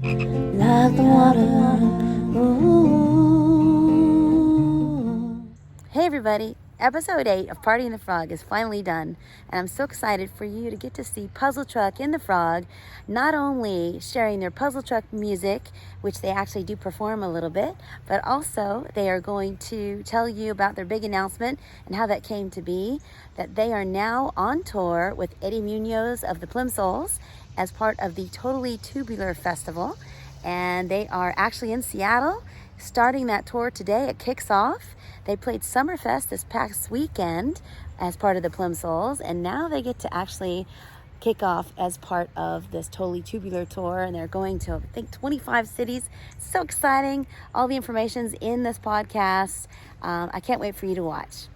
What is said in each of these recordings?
Like the water. Ooh. Hey everybody, episode 8 of Party in the Frog is finally done, and I'm so excited for you to get to see PUZZLETRUCK in the Frog, not only sharing their PUZZLETRUCK music, which they actually do perform a little bit, but also they are going to tell you about their big announcement and how that came to be, that they are now on tour with Eddie Munoz of the Plimsouls as part of the Totally Tubular Festival, and they are actually in Seattle starting that tour today. It kicks off. They played Summerfest this past weekend as part of the Plimsouls, and now they get to actually kick off as part of this Totally Tubular tour, and they're going to, I think, 25 cities. It's so exciting. All the information's in this podcast. I can't wait for you to watch.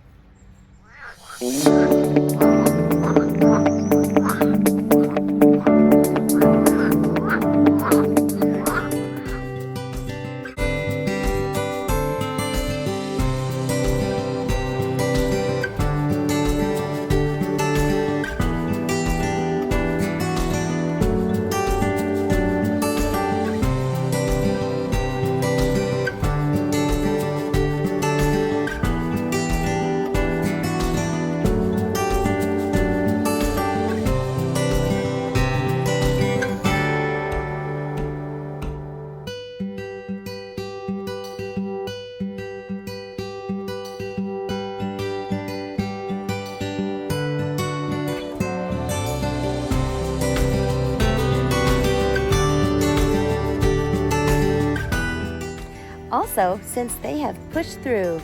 Also, since they have pushed through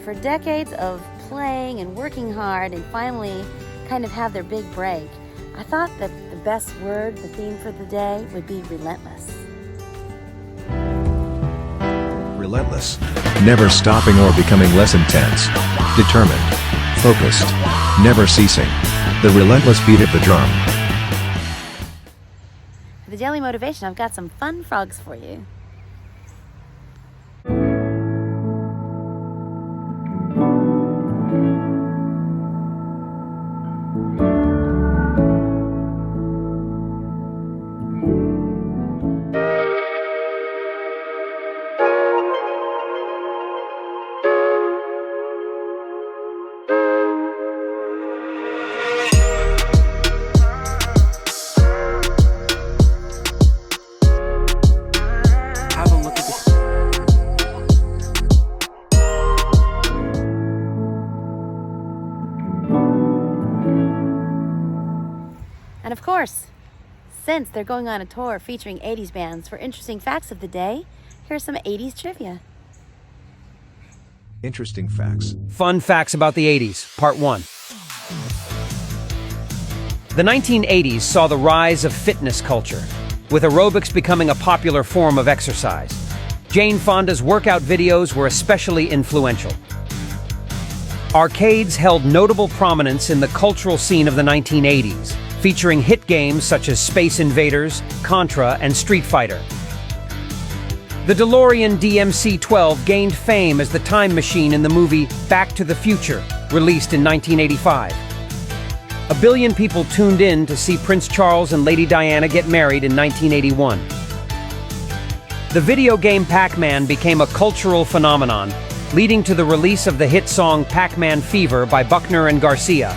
for decades of playing and working hard and finally kind of have their big break, I thought that the best word, the theme for the day, would be relentless. Relentless. Never stopping or becoming less intense. Determined. Focused. Never ceasing. The relentless beat of the drum. For the daily motivation, I've got some fun frogs for you. And of course, since they're going on a tour featuring 80s bands, for interesting facts of the day, here's some 80s trivia. Interesting facts. Fun facts about the 80s, Part 1. The 1980s saw the rise of fitness culture, with aerobics becoming a popular form of exercise. Jane Fonda's workout videos were especially influential. Arcades held notable prominence in the cultural scene of the 1980s, featuring hit games such as Space Invaders, Contra, and Street Fighter. The DeLorean DMC-12 gained fame as the time machine in the movie Back to the Future, released in 1985. A billion people tuned in to see Prince Charles and Lady Diana get married in 1981. The video game Pac-Man became a cultural phenomenon, leading to the release of the hit song Pac-Man Fever by Buckner and Garcia.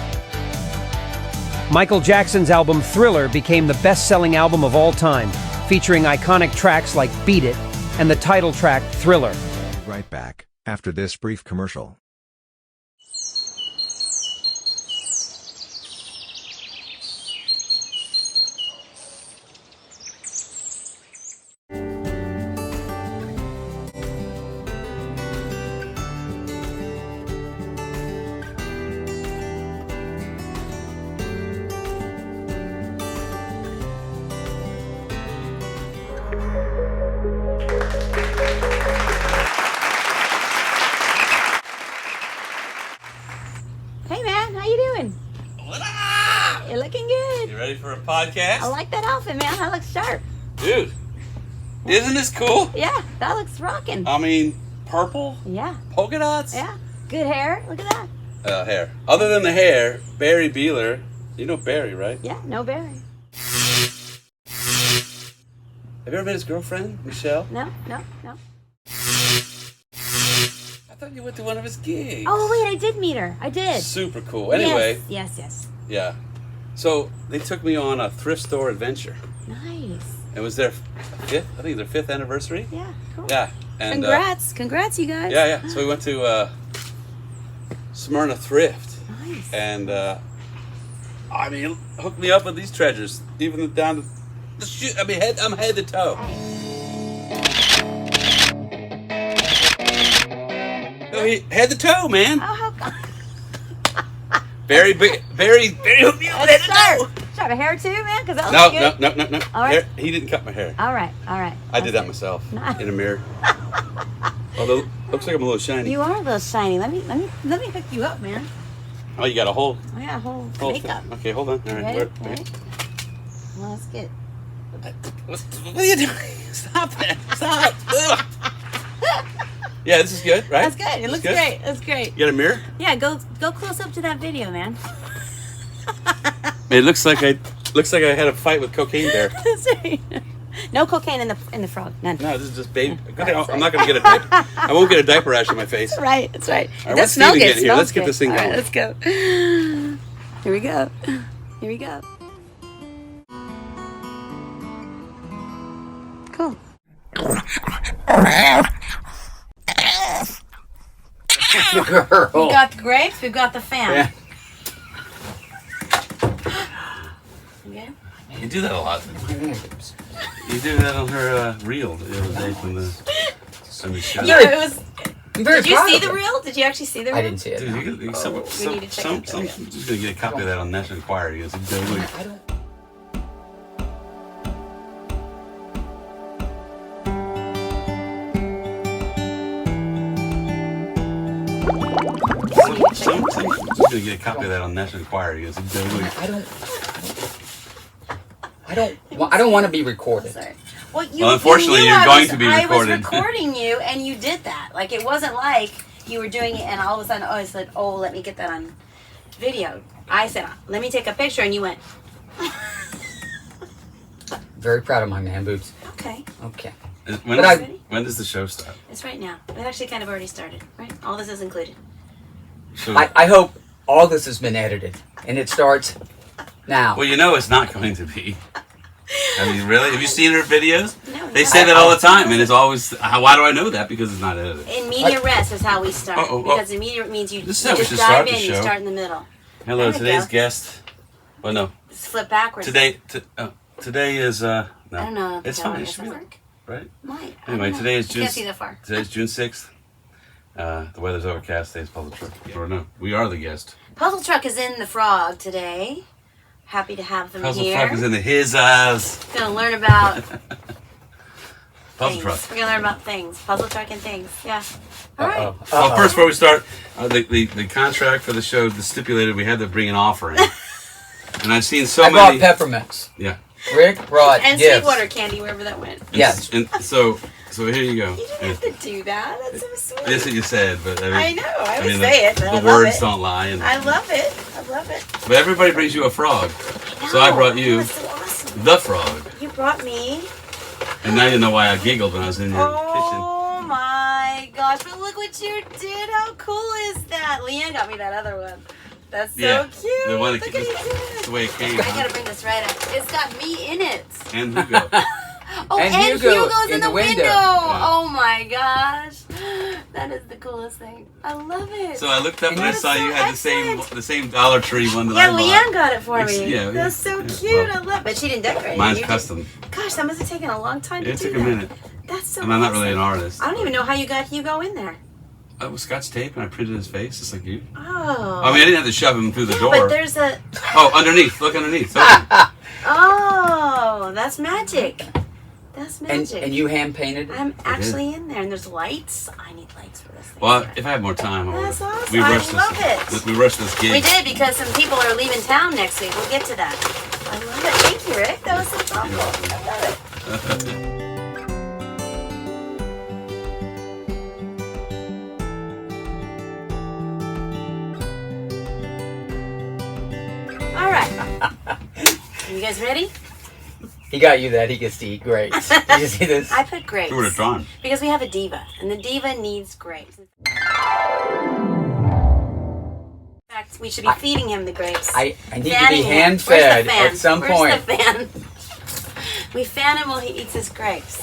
Michael Jackson's album Thriller became the best-selling album of all time, featuring iconic tracks like Beat It and the title track Thriller. Right back after this brief commercial. Hey man, how you doing? What-ah! You're looking good. You ready for a podcast? I like that outfit, man. That looks sharp. Dude, isn't this cool? Yeah, that looks rocking. I mean, purple, Yeah, polka dots. yeah. Good hair. Look at that. Hair. Other than the hair, Barrie Beeler. You know Barrie, right? Yeah, no Barrie. Have you ever met his girlfriend, Michelle? No. I thought you went to one of his gigs. Oh, wait, I did meet her. I did. Super cool. Anyway. Yes. Yeah. So they took me on a thrift store adventure. Nice. It was their fifth anniversary. Yeah, cool. Yeah. And, Congrats, you guys. Yeah. So we went to Smyrna Thrift. Nice. And I mean, hook me up with these treasures, even down to the shoe. I mean, I'm head to toe. Head to toe, man. Oh, how Barrie hooked me up head to toe. Should I have a hair too, man? Because that looks good. No. All right. He didn't cut my hair. All right. I did that myself in a mirror. Although looks like I'm a little shiny. You are a little shiny. Let me hook you up, man. Oh, you got a whole. I got a whole makeup. Okay, hold on. All right. Ready? Well, let's get. What are you doing? Stop that! Stop! Ugh. Yeah, this is good, right? That's good. It looks great. That's great. You got a mirror? Yeah, go close up to that video, man. It looks like I had a fight with Cocaine Bear. That's right. No cocaine in the frog. None. No, this is just baby. I'm not going to get a diaper. I won't get a diaper rash on my face. That's right. All right, That what's smells Steven good. getting here? Let's get this thing All going. right, let's go. Here we go. Cool. Girl. We got the grapes. We've got the fan. Yeah. Okay. You do that a lot. You do that on her reel the other day from the show. Yeah, it was. I'm very Did you proud see of the it. reel? Did you actually see the reel? I didn't see it. Dude, No. you get, some, We need to check out the reel. just gonna get a copy of that on National Enquirer. You guys, I don't. just gonna get a copy of that on National Enquirer. You guys, I don't want to be recorded. Sorry. Well, Well, unfortunately, you knew you're going to be recorded. I was recording you, and you did that. Like, it wasn't like you were doing it, and all of a sudden, I said, "Oh, let me get that on video." I said, "Let me take a picture," and you went, Very proud of my man boobs. "Okay, Okay. When does the show start? it's right now." It actually kind of already started, right? All this is included. So, I hope all this has been edited and it starts now. well, you know it's not going to be. I mean, really? Have you seen her videos? No, They no. say that all the time, and it's always. Why do I know that? Because it's not edited. In media rest is how we start. Uh-oh, Because immediate means you This is you how we just should dive start the in, you show. start in the middle. Hello, There we today's go. guest. Well, no, Just flip backwards. today is no. I don't know. It's fine. It Does should that be work? right. Might. I Anyway, don't know. today is I June. can't see that far. Today's June 6th. The weather's overcast. Today's Puzzle Truck. Or no, we are the guest. Puzzle Truck is in the frog today. Happy to have them Puzzle here. Truck is in his eyes. Gonna learn about Puzzle things. Truck. We're gonna learn about things. Puzzle Truck and things. Yeah. All right. Well, first, before we start, the contract for the show stipulated we had to bring an offering, and I've seen so I brought many. peppermints. Yeah. Rick brought And gifts. Sweetwater candy wherever that went. Yes. And so here you go. You didn't have to do that. That's so sweet. That's what you said, but I know. I would mean, say it, but I the love words it. don't lie. And, I love it. I love it. but everybody brings you a frog, so I No, brought you That's so awesome. the frog. You brought me. And now you know why I giggled when I was in your Oh my gosh! But look what you did. How cool is that? Leanne got me that other one. That's so Yeah, cute. the one that Look came- at kitchen. it. The way it came. I gotta bring this right up. It's got me in it. And Hugo. Oh, And and Hugo Hugo's in the window. Yeah. Oh my gosh. That is the coolest thing. I love it. So I looked up and I That's saw you so had excellent. the same Dollar Tree one that Yeah, I bought. Leanne got it for Ex- me. yeah, That's so yeah, cute. well, I love it. But she didn't decorate it. Mine's You did- custom. Gosh, that must have taken a long time to It do took a that. minute. That's so And I'm not really an awesome. artist. I don't even know how you got Hugo in there. I was Scotch tape and I printed his face just like you. Oh. I mean, I didn't have to shove him through the Yeah, door. but there's a... Oh, underneath. Look underneath. Open. Oh, that's magic. That's magic. And you hand painted it? I'm actually in there, and there's lights. I need lights for this thing. Well, if I had more time, I would. That's awesome. We I rushed love this. it. We rushed this gig. We did because some people are leaving town next week. We'll get to that. I love it. Thank you, Rick. That was so thoughtful. I love it. All right. You guys ready? He got you that he gets to eat grapes. Did you see this? I put grapes. Who would have drawn? Because we have a diva, and the diva needs grapes. In fact, we should be feeding him the grapes. I need to be Fanning him. hand-fed Where's the fan? at some Where's point. the fan? We fan him while he eats his grapes.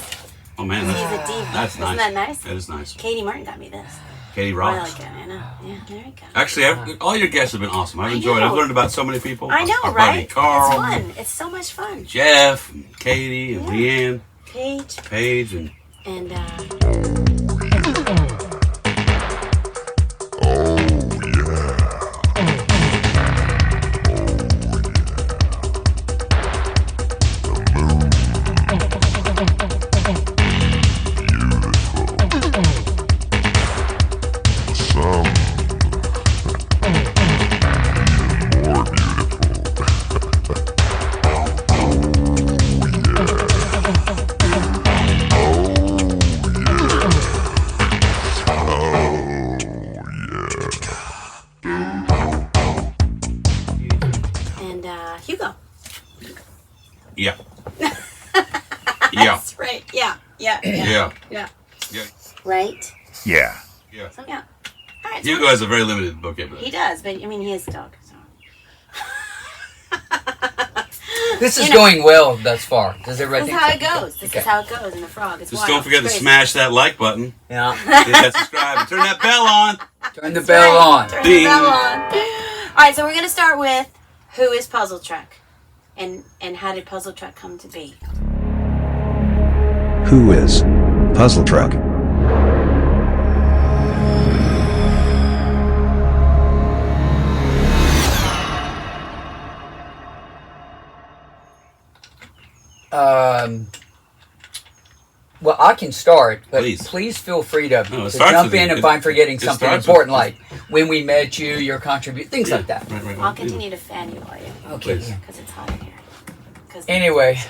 Oh man, He's a diva. that's nice. Isn't that nice? That is nice. Katie Martin got me this. Katie I rocks. like it. I know. Yeah, there we go. Actually, all your guests have been awesome. I've enjoyed it. I've learned about so many people. I know, Our right? buddy Carl, It's fun. It's so much fun. Geoff, and Katie, and Leanne, Paige, and and Hugo. yeah. That's right. Yeah. Yeah. Right? Yeah. Yeah. So, yeah. All right. Hugo has a very limited vocabulary. He does, but I mean, he is a dog. So. This is going well thus far. Does everybody This is think how so? it goes. This Okay. is how it goes in the frog. It's Just wild. don't forget to It's crazy. smash that like button. Yeah. Hit that subscribe and turn that bell on. Turn the bell on. Turn Ding. the bell on. All right, so we're going to start with who is PUZZLETRUCK, and how did PUZZLETRUCK come to be? Who is PUZZLETRUCK? Well, I can start, but Please. please feel free to, No, it to starts jump with in you. if I'm forgetting It something starts important, with- like when we met you, your contribution, things like that. Right. I'll continue to fan you while you, Okay. Please. because it's hot in here. 'Cause- Anyway,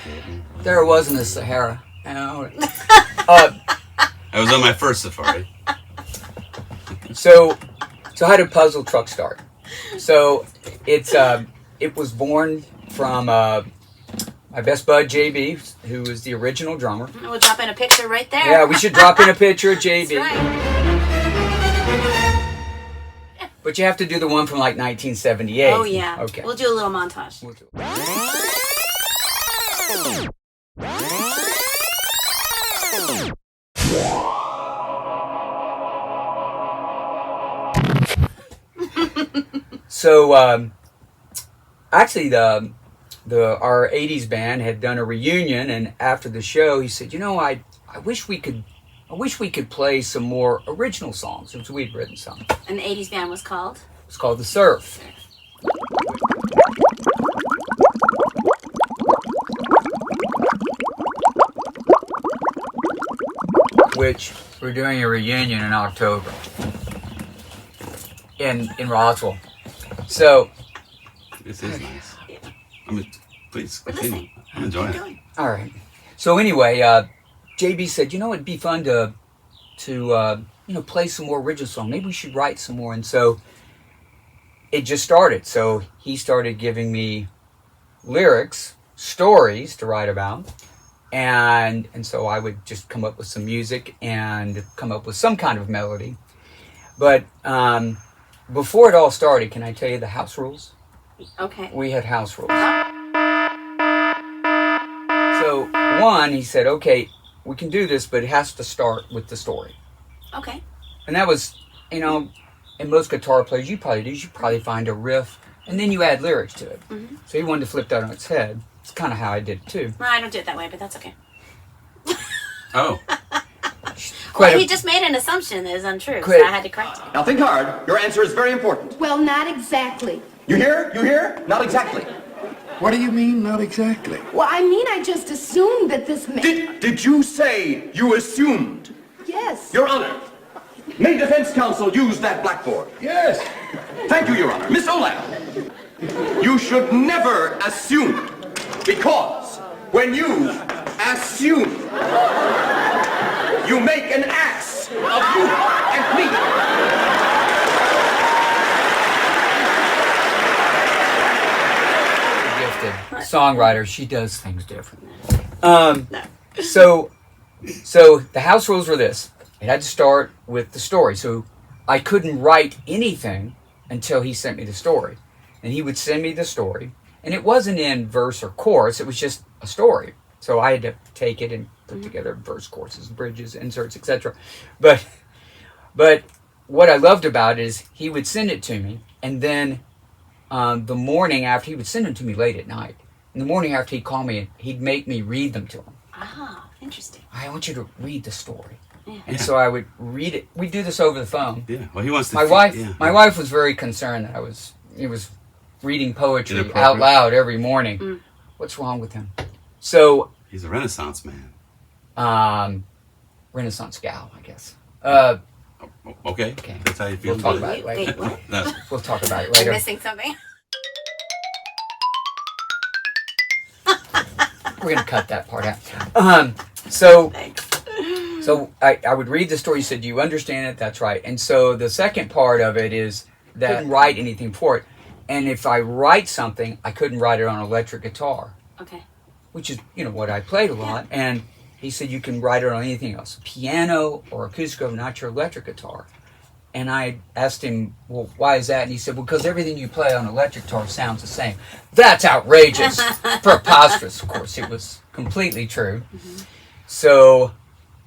there was in the Sahara. I was on my first safari. So how did PUZZLETRUCK start? So it was born from my best bud JB, who was the original drummer. We'll drop in a picture right there. Yeah, we should drop in a picture of JB. That's right. But you have to do the one from like 1978. Oh, yeah. Okay. We'll do a little montage. We'll do it. So actually, our '80s band had done a reunion, and after the show, he said, I wish we could play some more original songs, since we'd written some. And the 80s band was called? It's called The Surf. Which we're doing a reunion in October in Roswell. So, This is nice. I mean, please We're continue. listening. I'm enjoying Keep it. going. all right. So anyway, JB said, it'd be fun to play some more original songs. Maybe we should write some more. And so it just started. So he started giving me lyrics, stories to write about. And so I would just come up with some music and come up with some kind of melody. But before it all started, can I tell you the house rules? Okay. We had house rules. So one, he said, okay, we can do this, but it has to start with the story. Okay. And that was, and most guitar players, you probably find a riff, and then you add lyrics to it. Mm-hmm. So he wanted to flip that on its head. It's kind of how I did it too. Well, I don't do it that way, but that's okay. Oh, Well, he just made an assumption that is untrue, so I had to correct it. Now think hard. Your answer is very important. Well, not exactly. You hear? You hear? Not exactly. What do you mean, not exactly? Well, I mean, I just assumed that this man... Did you say you assumed? Yes. Your Honor, may defense counsel use that blackboard? Yes. Thank you, Your Honor. Miss Olam, you should never assume, because when you assume, you make an ass of you and me. Gifted. songwriter, she does things different. So the house rules were this. It had to start with the story. So I couldn't write anything until he sent me the story. And he would send me the story. And it wasn't in verse or chorus. It was just a story. So I had to take it and put together verse, choruses, bridges, inserts, etc. But what I loved about it is he would send it to me. And then the morning after, he would send them to me late at night. In the morning after he'd call me, he'd make me read them to him. Ah, interesting. I want you to read the story. Yeah. And so I would read it. We'd do this over the phone. Yeah. Well, he wants to. My wife was very concerned that I was reading poetry out loud every morning. What's wrong with him? So he's a Renaissance man. Renaissance gal, I guess. Okay. That's how you feel. We'll talk about it later. Wait, what? No. We'll talk about it later. I'm missing something. We're gonna cut that part out. So Thanks. So I would read the story. You said, "Do you understand it?" That's right. And so the second part of it is that I couldn't write anything for it. And if I write something, I couldn't write it on electric guitar. Okay. Which is, what I played a lot. Yeah. And he said, you can write it on anything else. Piano or acoustic, not your electric guitar. And I asked him, well, why is that? And he said, well, because everything you play on electric guitar sounds the same. That's outrageous. Preposterous. Of course, it was completely true. Mm-hmm.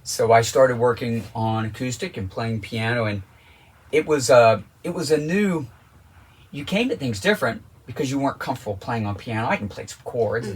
So I started working on acoustic and playing piano, and it was a new. You came at things different because you weren't comfortable playing on piano. I can play some chords,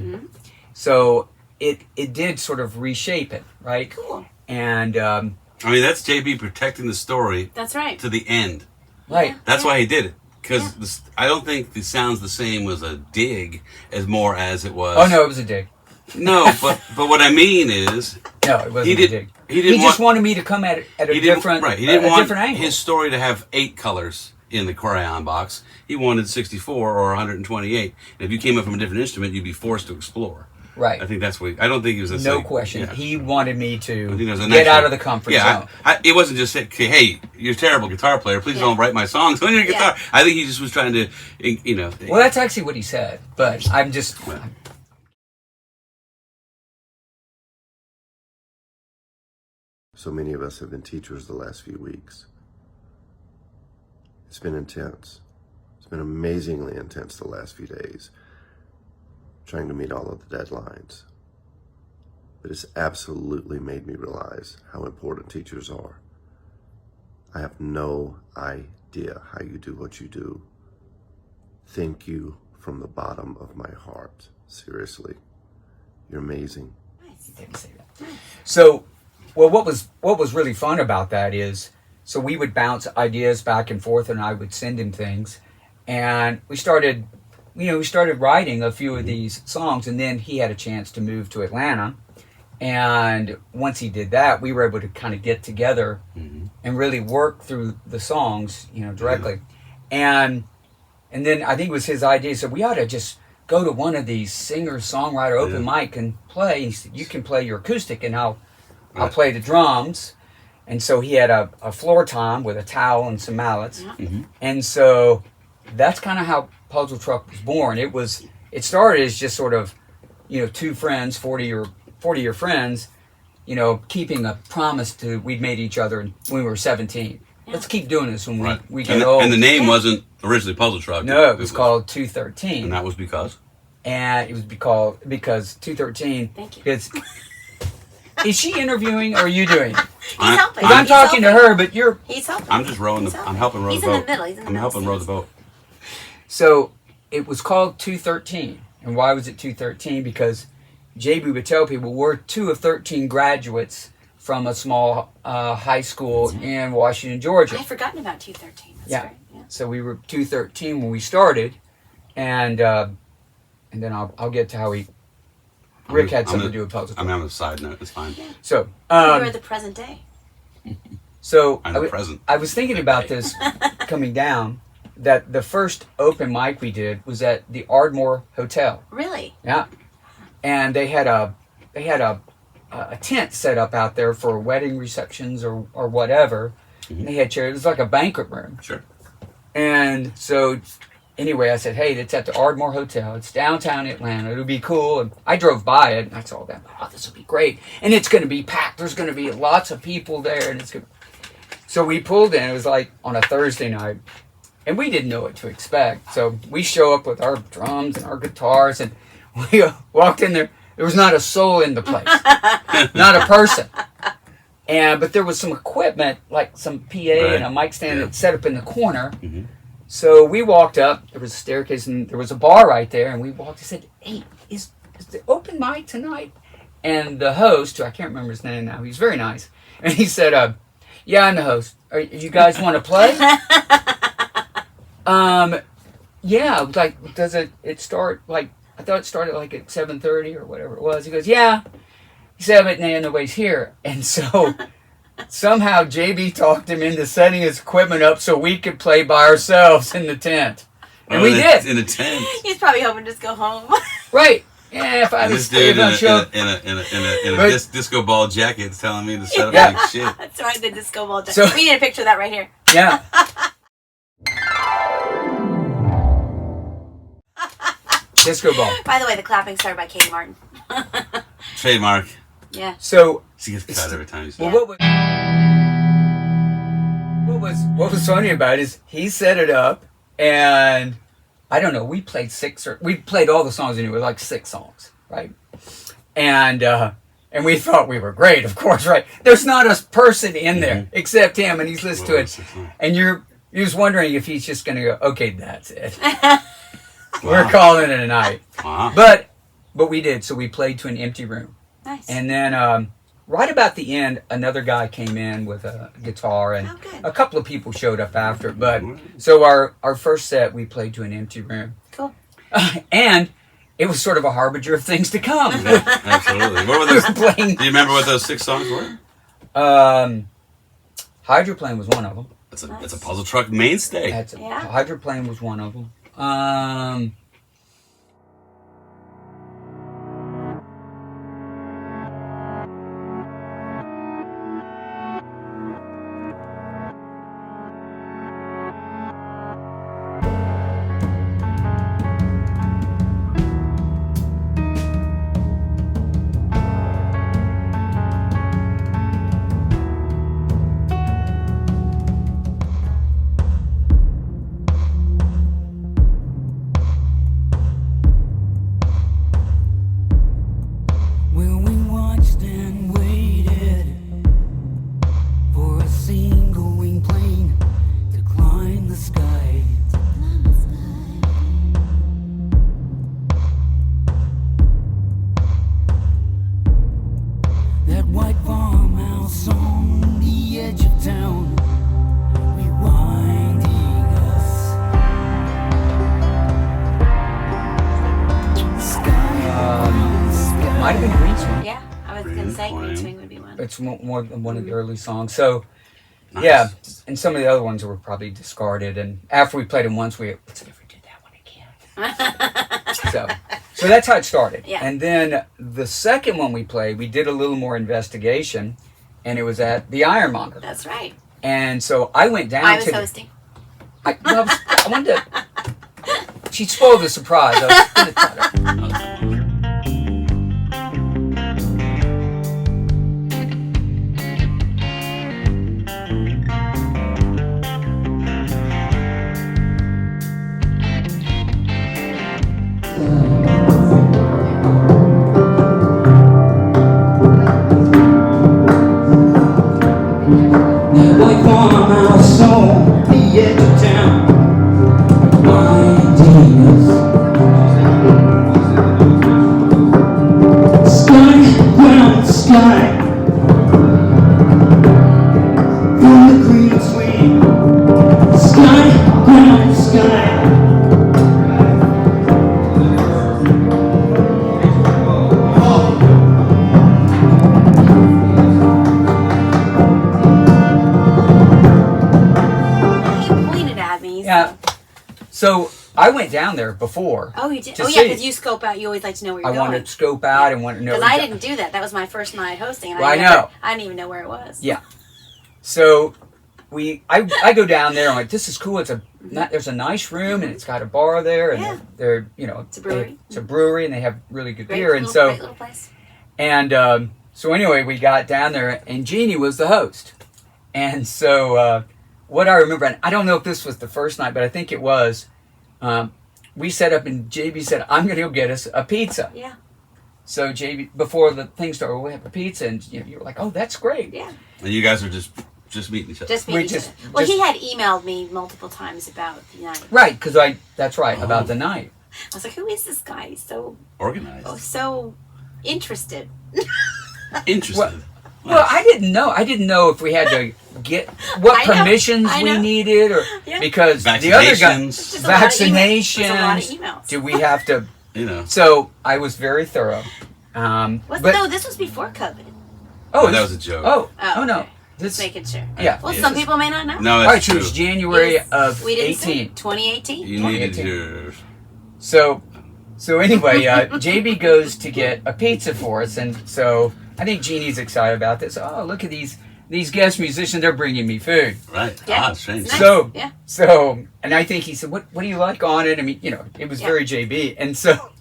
so it did sort of reshape it, right? Cool. And that's JB protecting the story. That's right. To the end. Right. That's why he did it. Because I don't think the sounds the same was a dig as more as it was. Oh no, it was a dig. No, but what I mean is, no, it wasn't a dig. He just wanted me to come at it at a different, right. He didn't want different angle. His story to have 8 colors in the crayon box. He wanted 64 or 128. And if you came up from a different instrument, you'd be forced to explore. Right. I think that's what. I don't think he was. No question. Yeah. He wanted me to get out of the comfort zone. It wasn't just say, "Hey, you're a terrible guitar player. Please don't write my songs on your guitar." I think he just was trying to, Well, that's actually what he said. But I'm just. So many of us have been teachers the last few weeks. It's been intense. It's been amazingly intense the last few days, trying to meet all of the deadlines. But it's absolutely made me realize how important teachers are. I have no idea how you do what you do. Thank you from the bottom of my heart. Seriously. You're amazing. Nice. Didn't say that. So, well, what was really fun about that is, so we would bounce ideas back and forth, and I would send him things, and we started writing a few of these songs, and then he had a chance to move to Atlanta, and once he did that, we were able to kind of get together and really work through the songs, directly, and then I think it was his idea. So we ought to just go to one of these singer-songwriter open mic and play. He said, you can play your acoustic, and I'll play the drums. And so he had a floor tom with a towel and some mallets. And so that's kind of how Puzzle Truck was born. It started as just sort of, 2 friends, 40-year friends, keeping a promise we'd made each other when we were 17. Let's keep doing this when we get old. And the name wasn't originally Puzzle Truck. No, it was called 213. And that was because? And it was because 213. Thank you. Is she interviewing or are you doing it? He's helping. I'm talking to her, but you're... He's helping. I'm just rowing I'm helping row the boat. He's in the middle. I'm helping row the boat. So it was called 213. And why was it 213? Because JB would tell people we're 2 of 13 graduates from a small high school in Washington, Georgia. I'd forgotten about 213. That's Yeah. Right. Yeah. So we were 213 when we started, and then I'll get to how Rick had something to do with Puzzle Truck. I'm having a side note. It's fine. Yeah. So You are the present day. So I'm the present. I was thinking about this coming down, that the first open mic we did was at the Ardmore Hotel. Really? Yeah. And they had a tent set up out there for wedding receptions or whatever. They had chairs. It was like a banquet room. Sure. And so anyway, I said, hey, it's at the Ardmore Hotel. It's downtown Atlanta. It'll be cool. And I drove by it, and I saw that. Oh, this will be great. And it's going to be packed. There's going to be lots of people there. And it's gonna... So we pulled in. It was like on a Thursday night. And we didn't know what to expect. So we show up with our drums and our guitars, and we walked in there. There was not a soul in the place. Not a person. But there was some equipment, like some PA and a mic stand that's set up in the corner. Mm-hmm. So we walked up. There was a staircase, and there was a bar right there. And we walked and said, hey, is the open mic tonight? And the host, who I can't remember his name now, he's very nice. And he said, yeah, I'm the host. You guys want to play? Yeah, like, does it start, like, I thought it started like at 7:30 or whatever it was. He goes, yeah. He said, but nobody's here. And so somehow JB talked him into setting his equipment up so we could play by ourselves in the tent. And we did. In a tent. He's probably hoping to just go home. Right. Yeah, if I was in a disco ball jacket telling me to set up like shit. That's right, the disco ball jacket. So, we need a picture of that right here. Yeah. Disco ball. By the way, the clapping started by Katie Martin. Trademark. Yeah. So she gets cut every time you say. Well, what was funny about it is he set it up, and I don't know. We played all the songs, and it was like 6 songs, right? And we thought we were great, of course, right? There's not a person in there except him, and he's listening to it, and you're just wondering if he's just going to go, okay, that's it. We're calling it a night. Wow. But we did. So we played to an empty room. Nice. And then right about the end, another guy came in with a guitar, and a couple of people showed up after. But so our first set, we played to an empty room. Cool. And it was sort of a harbinger of things to come. Yeah, absolutely. What were those? Do you remember what those 6 songs were? Hydroplane was one of them. It's a Puzzle Truck mainstay. Hydroplane was one of them. It's more than one of the early songs. So, nice. Yeah, and some of the other ones were probably discarded. And after we played them once, let's never do that one again. so that's how it started. Yeah. And then the second one we played, we did a little more investigation, and it was at the Ironmonger. That's right. And so I went down. I was hosting. I wanted to. She spoiled the surprise. I was going to tell her. So I went down there before. Oh, you did? Oh, yeah, because you scope out. You always like to know where you're going. I wanted to scope out and want to know. Because I didn't do that. That was my first night hosting. And I know. I didn't even know where it was. Yeah. So I go down there. I'm like, this is cool. There's a nice room and it's got a bar there, and they're it's a brewery. It's a brewery, and they have really good beer. Great little place. And so anyway, we got down there, and Jeannie was the host. And so what I remember, and I don't know if this was the first night, but I think it was. We set up, and JB said, "I'm going to go get us a pizza." Yeah. So JB, before the thing started, we'll have a pizza, and you were like, "Oh, that's great." Yeah. And you guys are just meeting each other. Just meeting each other. Well, he had emailed me multiple times about the night. Right, because that's right, about the night. I was like, who is this guy? He's so organized. Oh, so interested. Interested. Well, I didn't know. I didn't know if we had to get what permissions we needed, or because the other guy vaccinations. Do we have to? So I was very thorough. No, this was before COVID. Oh, that was a joke. Oh no. Okay. Just making sure. Yeah. Well, some people may not know. No, that's true. It was January of we didn't 18. 2018. You needed yours. So anyway, JB goes to get a pizza for us, and so I think Jeannie's excited about this. Oh, look at these guest musicians! They're bringing me food. Right. Yeah. Strange. Nice. So, and I think he said, "What do you like on it?" I mean, it was very JB, and so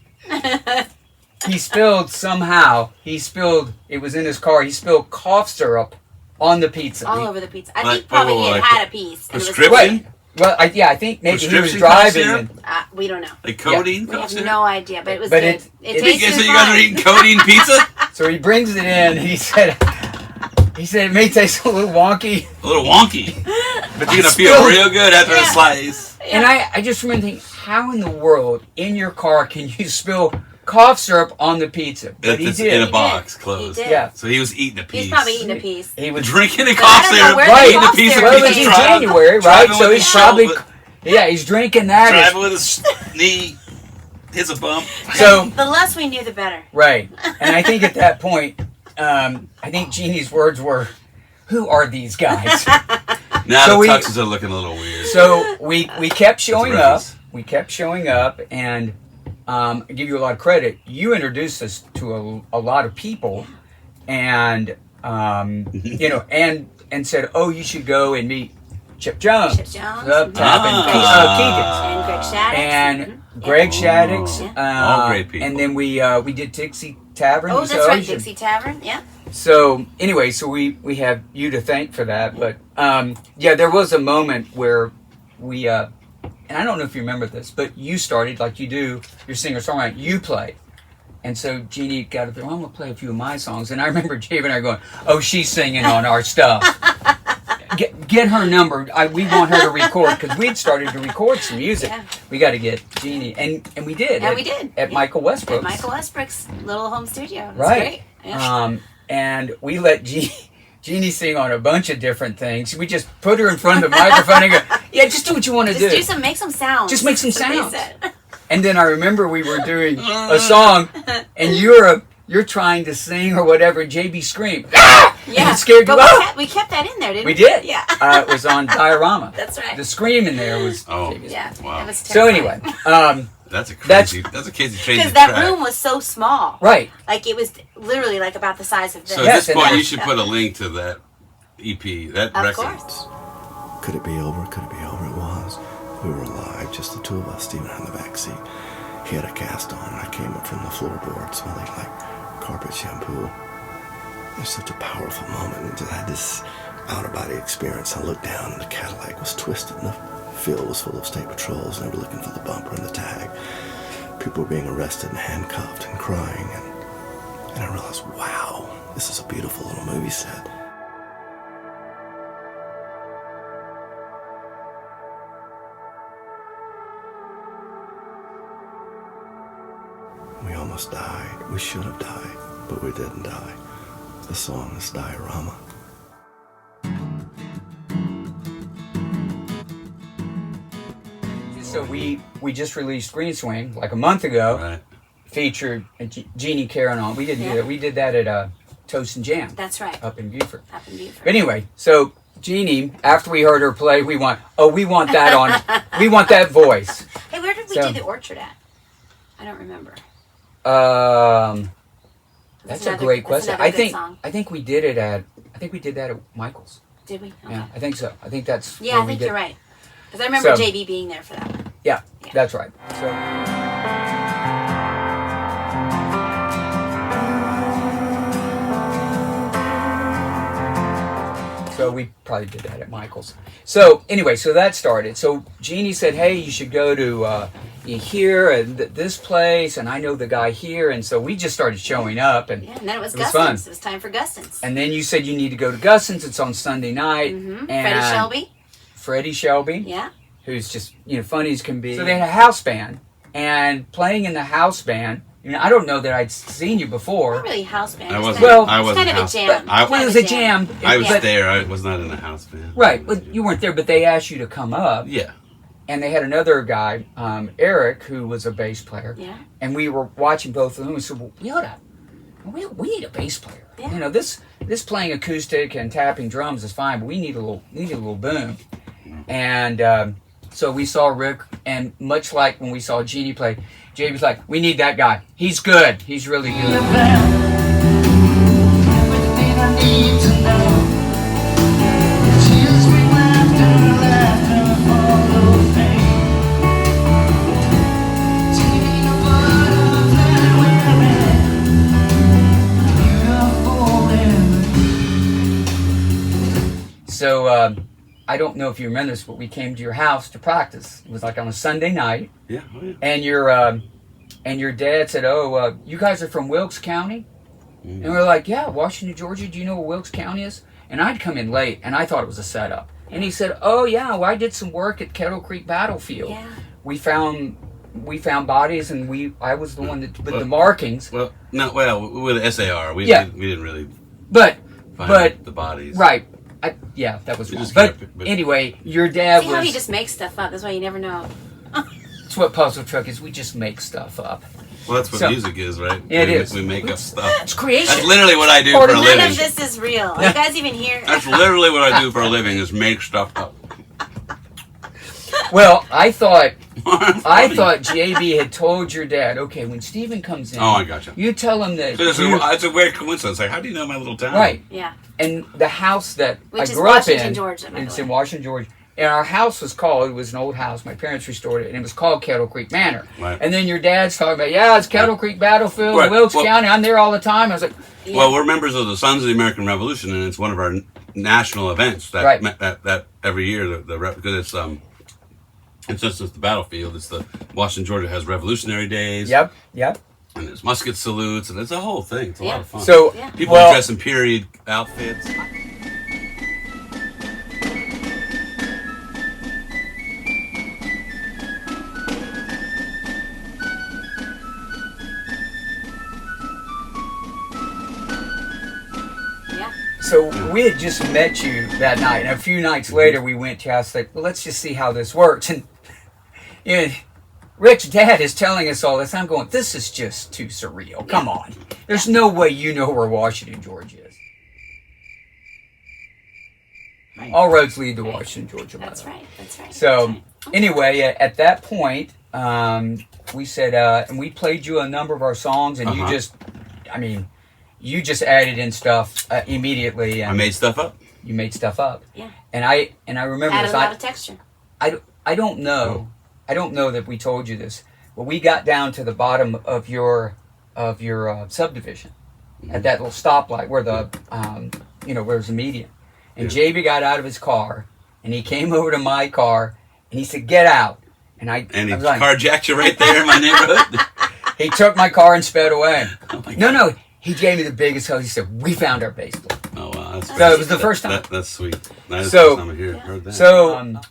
he spilled somehow. It was in his car. He spilled cough syrup on the pizza. All over the pizza. I think probably he had a piece. Prescription? Well, I think maybe he was driving. And, we don't know. Like codeine? We have no idea, but it was but good. It tasted so you guys are eating codeine pizza? So he brings it in, and he said it may taste a little wonky. A little wonky. But you're going to feel real good after a slice. And I just remember thinking, how in the world, in your car, can you spill cough syrup on the pizza? But he did. In a box, closed. Yeah. So he was eating a piece. He's probably eating a piece. He was drinking a cough syrup, eating a piece of Well, it was in January, right? So he's probably... he's drinking that. Driving with his knee, hits a bump. So the less we knew, the better. Right. And I think at that point, I think Jeannie's words were, "Who are these guys?" Now so the tuxes are looking a little weird. So we kept showing up. We kept showing up, and I give you a lot of credit. You introduced us to a lot of people, and and said, "Oh, you should go and meet Chip Jones, Keegan, and Greg Shaddix, and Greg Shaddix, all great people. And then we did Dixie Tavern. Oh, that's right, Dixie Tavern. Yeah. So anyway, so we have you to thank for that. But there was a moment where we and I don't know if you remember this, but you started like you do your singer-songwriter. You play. And so Jeannie got up there, I'm going to play a few of my songs. And I remember Dave and I going, oh, she's singing on our stuff. Get her number. We want her to record, because we'd started to record some music. Yeah. We got to get Jeannie. And we did. Yeah, we did. At Michael Westbrook's. At Michael Westbrook's little home studio. It was right. Great. Yeah. And we let Jeannie sing on a bunch of different things. We just put her in front of the microphone and go, yeah, just do what you want to do. Make some sounds. Just make some sounds. And then I remember we were doing a song, and you're trying to sing or whatever, and JB screamed. Ah! Yeah. And it scared you out. We kept that in there, didn't we? We did. Yeah. It was on Diorama. That's right. The scream in there was JB's. Yeah. Wow. It was so terrifying. anyway. That's a crazy because that room was so small. Right. Like it was literally like about the size of this. So at this point, you should put a link to that EP, that record. Of course. Could it be over? Could it be over? It was. We were alive, just the two of us, Steven in the back seat. He had a cast on, and I came up from the floorboard smelling like carpet shampoo. It was such a powerful moment. I just had this out-of-body experience. I looked down, and the Cadillac was twisted, and the field was full of state patrols, and they were looking for the bumper and the tag. People were being arrested and handcuffed and crying, and I realized, wow, this is a beautiful little movie set. We almost died. We should have died, but we didn't die. The song is Diorama. So we just released Green Swing like a month ago. Right. Featured Jeannie Karen on. We didn't do that. We did that at Toast and Jam. That's right. Up in Beaufort. But anyway, so Jeannie, after we heard her play, we want that on. We want that voice. Hey, where did we do the Orchard at? I don't remember. That's a great question. I think we did that at Michael's. Did we? Okay. Yeah, I think so. I think that's. Yeah, where I we think did. you're right. Because I remember So- JB being there for that one. Yeah, Yeah. that's right. So. So we probably did that at Michael's. So anyway, so that started. So Jeannie said, "Hey, you should go to here and this place," and I know the guy here, and so we just started showing up, and Yeah, and then it was It was fun. Gustin's. It was time for Gustin's. and then you said you need to go to Gustin's. It's on Sunday night, and Freddie Shelby. Freddie Shelby, Yeah. who's just funny as can be. So they had a house band, and playing in the house band. I don't know that I'd seen you before. Not really house band. I It was wasn't. Well, I it's wasn't kind of a house. jam. I, Well, it was a jam. I was but- there. I was not in the house band. Right, but you weren't there. But they asked you to come up. Yeah. And they had another guy, Eric, who was a bass player. Yeah. And we were watching both of them. We said, well, we need a bass player. Yeah. This playing acoustic and tapping drums is fine, but we need a little boom. And so we saw Rick, and much like when we saw Jeannie play, Jay was like, "We need that guy. He's good. He's really good." So I don't know if you remember this, but we came to your house to practice. It was like on a Sunday night, Yeah. Oh, yeah. and your dad said, "Oh, you guys are from Wilkes County?" And we were like, "Yeah, Washington, Georgia. Do you know where Wilkes County is?" And I'd come in late, and I thought it was a setup. And he said, "Oh yeah, well, I did some work at Kettle Creek Battlefield. Yeah. We found bodies, and I was the one that with the markings. Well, no. Well, with SAR, we Yeah. we didn't really But find the bodies. right, that was We wrong. just But kinda- but- anyway, your dad See how he was. just makes stuff up. That's why you never know. That's what Puzzle Truck is. We just make stuff up. Well, that's what So- music is, right? Yeah, it we, is. We make up stuff. It's creation. That's literally what I do Part for a of living. None of this is real. You guys even hear? That's literally what I do for a living is make stuff up. Well, I thought JB had told your dad, okay, when Steven comes in, Oh, I gotcha. you tell him that It's a weird coincidence. Like, how do you know my little town? right. Yeah. And the house that Which I is grew up Washington, in, Georgia, by the it's way. in Washington, Georgia. And our house was called, it was an old house, my parents restored it, and it was called Kettle Creek Manor. Right. And then your dad's talking about, yeah, it's Kettle Creek Battlefield, Right. Wilkes Well- County, I'm there all the time. I was like, Well, we're members of the Sons of the American Revolution, and it's one of our national events that Right. that every year because it's just the battlefield. It's the Washington, Georgia has Revolutionary Days. yep. And there's musket salutes, and it's a whole thing. It's a lot of fun. So, Yeah. People well, dress in period outfits. Yeah. So we had just met you that night, and a few nights later we went to house like, well, let's just see how this works. And Rick's dad is telling us all this. I'm going, this is just too surreal. Come on. There's no way you know where Washington, Georgia is. All roads lead to Washington, Georgia. by That's the way. right. That's right. So That's right. anyway, at that point, we said, and we played you a number of our songs, and you just added in stuff immediately, and I made stuff up. you made stuff up. Yeah. And I remember Added this. a lot of texture. I don't know. I don't know that we told you this, but we got down to the bottom of your subdivision at that little stoplight where the where there's a median, and JB got out of his car and he came over to my car and he said, "Get out!" And I And he was like, carjacked you right there in my neighborhood. he took my car and sped away. Oh my No, he gave me the biggest hug. He said, "We found our bass player." Oh wow, that's So it was the first time. That's sweet. That's So- the first time I heard that.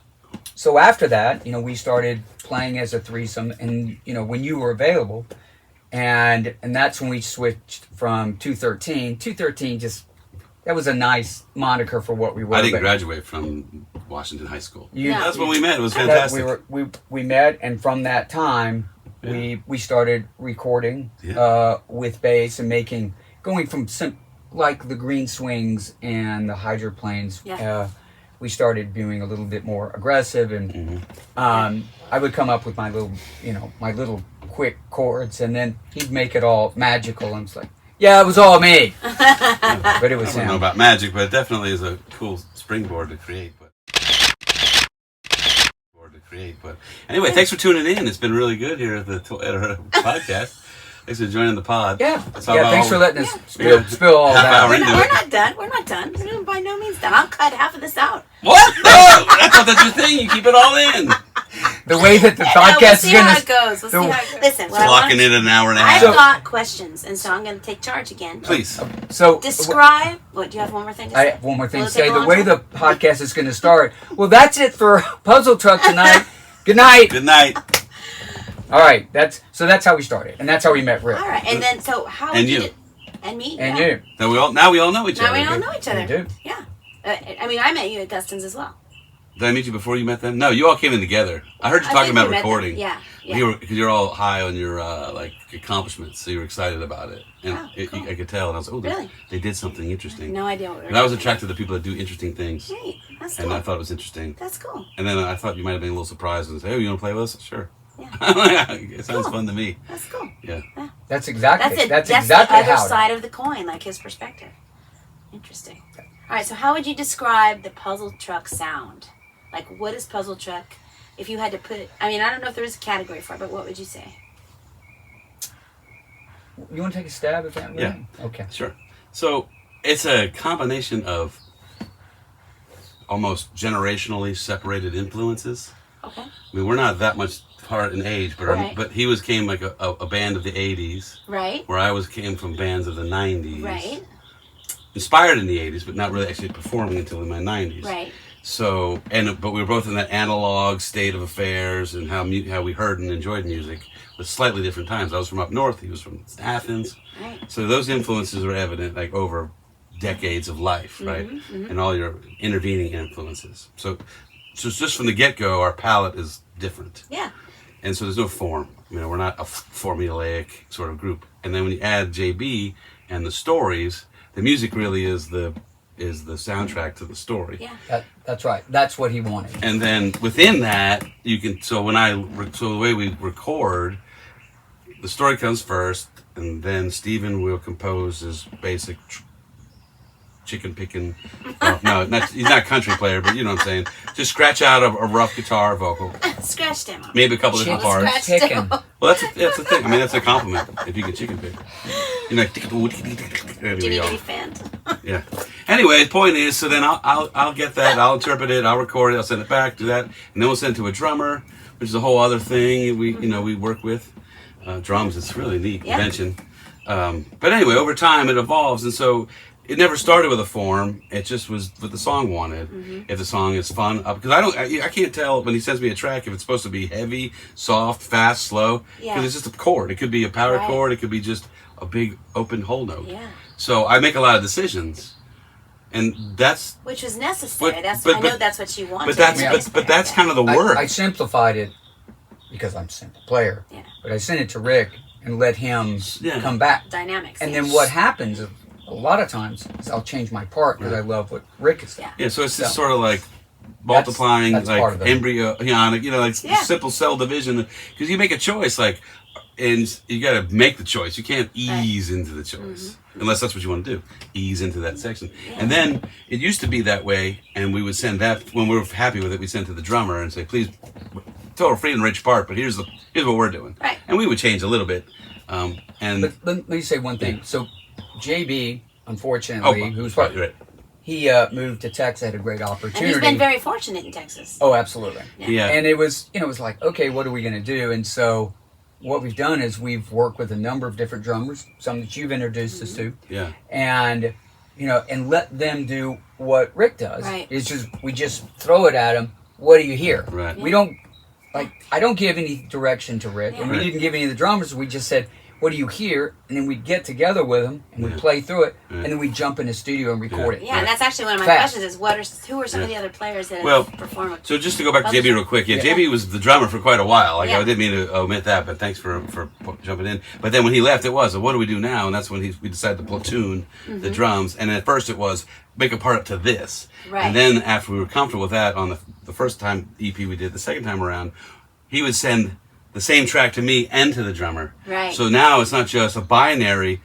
So after that, we started playing as a threesome, and when you were available, and that's when we switched from 213. 213 that was a nice moniker for what we were. I didn't but graduate from Washington High School. you- No. That's when we met. It was that fantastic. we met, and from that time, we started recording with bass and going from like the green swings and the hydroplanes. Yeah. We started doing a little bit more aggressive, and I would come up with my little quick chords, and then he'd make it all magical. And it's like, yeah, it was all me, but it was I don't know him. about magic, but it definitely is a cool springboard to create. But anyway, thanks for tuning in. It's been really good here at our podcast. Thanks for joining the pod. Yeah. Thanks for letting us spill all half that. hour We're into not, it. we're not done. We're not done. We're by no means done. I'll cut half of this out. What? No! I thought that's your thing. You keep it all in. The way that the We'll podcast see is going how to... it goes. We'll see how it goes. Listen, what I Clocking want, in an hour and a I've half. got questions, and so I'm going to take charge again. Please. So, Describe. What? Do you have one more thing to say? I have one more thing Will to it take say. a The long way time? the podcast is going to start. Well, that's it for Puzzle Truck tonight. Good night. Good night. All right. That's how we started, and that's how we met Rick. All right, and then so how And would you. do- and me And yeah. you. Now we all know each Now other. we all know each other. We do. Yeah. I mean, I met you at Dustin's as well. Did I meet you before you met them? No, you all came in together. I heard you I talking think about we met them. recording. Yeah. Because you're all high on your like accomplishments, so you were excited about it, and Oh, cool. I could tell. And I was like, oh, Really? they did something interesting. No idea what we were And I was doing. attracted to people that do interesting things, Great. That's and cool. I thought it was interesting. That's cool. And then I thought you might have been a little surprised and say, "Oh, you want to play with us? Sure." Yeah. It sounds Cool. fun to me. That's cool. Yeah. That's exactly. That's it. That's That's exactly the other how. side of the coin, like his perspective. Interesting. All right. So, how would you describe the Puzzle Truck sound? Like, what is Puzzle Truck? If you had to put it, I mean, I don't know if there is a category for it, but what would you say? You want to take a stab at that? Really? Yeah. Okay. Sure. So it's a combination of almost generationally separated influences. Okay. I mean, we're not that much apart in age, but Right. but he came like a band of the '80s, Right. where I came from bands of the '90s. Right. Inspired in the '80s, but not really actually performing until in my '90s. Right. So, but we were both in that analog state of affairs and how we heard and enjoyed music with slightly different times. I was from up north; he was from Athens. Right. So those influences were evident, like over decades of life, right? And all your intervening influences. So just from the get-go, our palette is different. Yeah. And so there's no form. You know, we're not a formulaic sort of group. And then when you add JB and the stories, the music really is the soundtrack to the story. Yeah. That's right. That's what he wanted. And then within that, you can. So the way we record, the story comes first, and then Stephen will compose his basic chicken picking. He's not a country player, but you know what I'm saying. Just scratch out a rough guitar vocal, Scratch demo. maybe a couple different parts. Scratch Picking. demo. Well, that's the thing. I mean, that's a compliment if you can chicken pick. You're like, Jimmy Giddy fan. yeah. Anyway, the point is, so then I'll get that, I'll interpret it, I'll record it, I'll send it back, do that, and then we'll send it to a drummer, which is a whole other thing we work with. Drums, it's really neat invention. But anyway, over time it evolves, and so it never started with a form. It just was what the song wanted. If the song is fun, because I can't tell when he sends me a track if it's supposed to be heavy, soft, fast, slow. Yeah. Because it's just a chord. It could be a power Right. chord. It could be just a big open whole note. Yeah. So I make a lot of decisions, and that's. Which was necessary. But- I know that's what you wanted. But that's It's but that's necessary. kind of the work. I simplified it because I'm a simple player. Yeah. But I sent it to Rick and let him Yeah. come back. Dynamics. And yeah. then what happens a lot of times is I'll change my part because I love what Rick is saying. Yeah. Yeah, so it's just So, sort of like multiplying, that's part like of it. embryonic, like Yeah. simple cell division. Because you make a choice, and you got to make the choice. You can't ease into the choice unless that's what you want to do. Ease into that section, and then it used to be that way. And we would send that when we were happy with it. We send to the drummer and say, "Please, total free and rich part, but here's what we're doing." Right. And we would change a little bit. And But let me say one thing. So JB, unfortunately, who's right. he moved to Texas, had a great opportunity. And he's been very fortunate in Texas. Oh, absolutely. Yeah. And it was, it was like, okay, what are we going to do? And so what we've done is we've worked with a number of different drummers, some that you've introduced us to, Yeah. and, and let them do what Rick does. Right. It's just, we just throw it at them. What do you hear? Right. We don't, I don't give any direction to Rick, and we Right. didn't give any of the drummers. We just said, what do you hear? And then we'd get together with them and we'd play through it, and then we'd jump in the studio and record it. Yeah, and that's actually one of my Fast. questions: is who are some of the other players that Well, have performed? With So just to go back to Puzzle JB real Truck? quick, JB was the drummer for quite a while. Yeah. I didn't mean to omit that, but thanks for jumping in. But then when he left, it was, what do we do now? And that's when we decided to platoon the drums. And at first it was make a part to this. Right. And then after we were comfortable with that on the first time EP we did, the second time around, he would send the same track to me and to the drummer. Right. So now it's not just a binary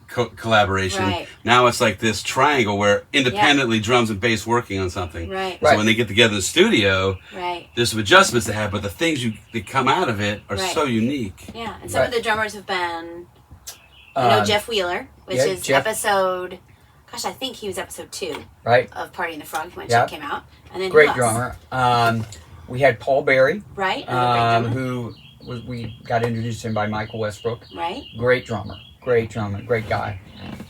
collaboration. Right. Now it's like this triangle where independently drums and bass working on something. Right. So when they get together in the studio, Right. there's some adjustments to have, but the things that come out of it are Right. so unique. Yeah, and some of the drummers have been, Jeff Wheeler, which is Jeff. episode, gosh, I think he was episode 2 Right. of Party in the Frog when Yeah. she came out. And then Great who else? drummer. We had Paul Barrie, Right. Another great who we got introduced to him by Michael Westbrook. drummer. Right. Great drummer, great guy.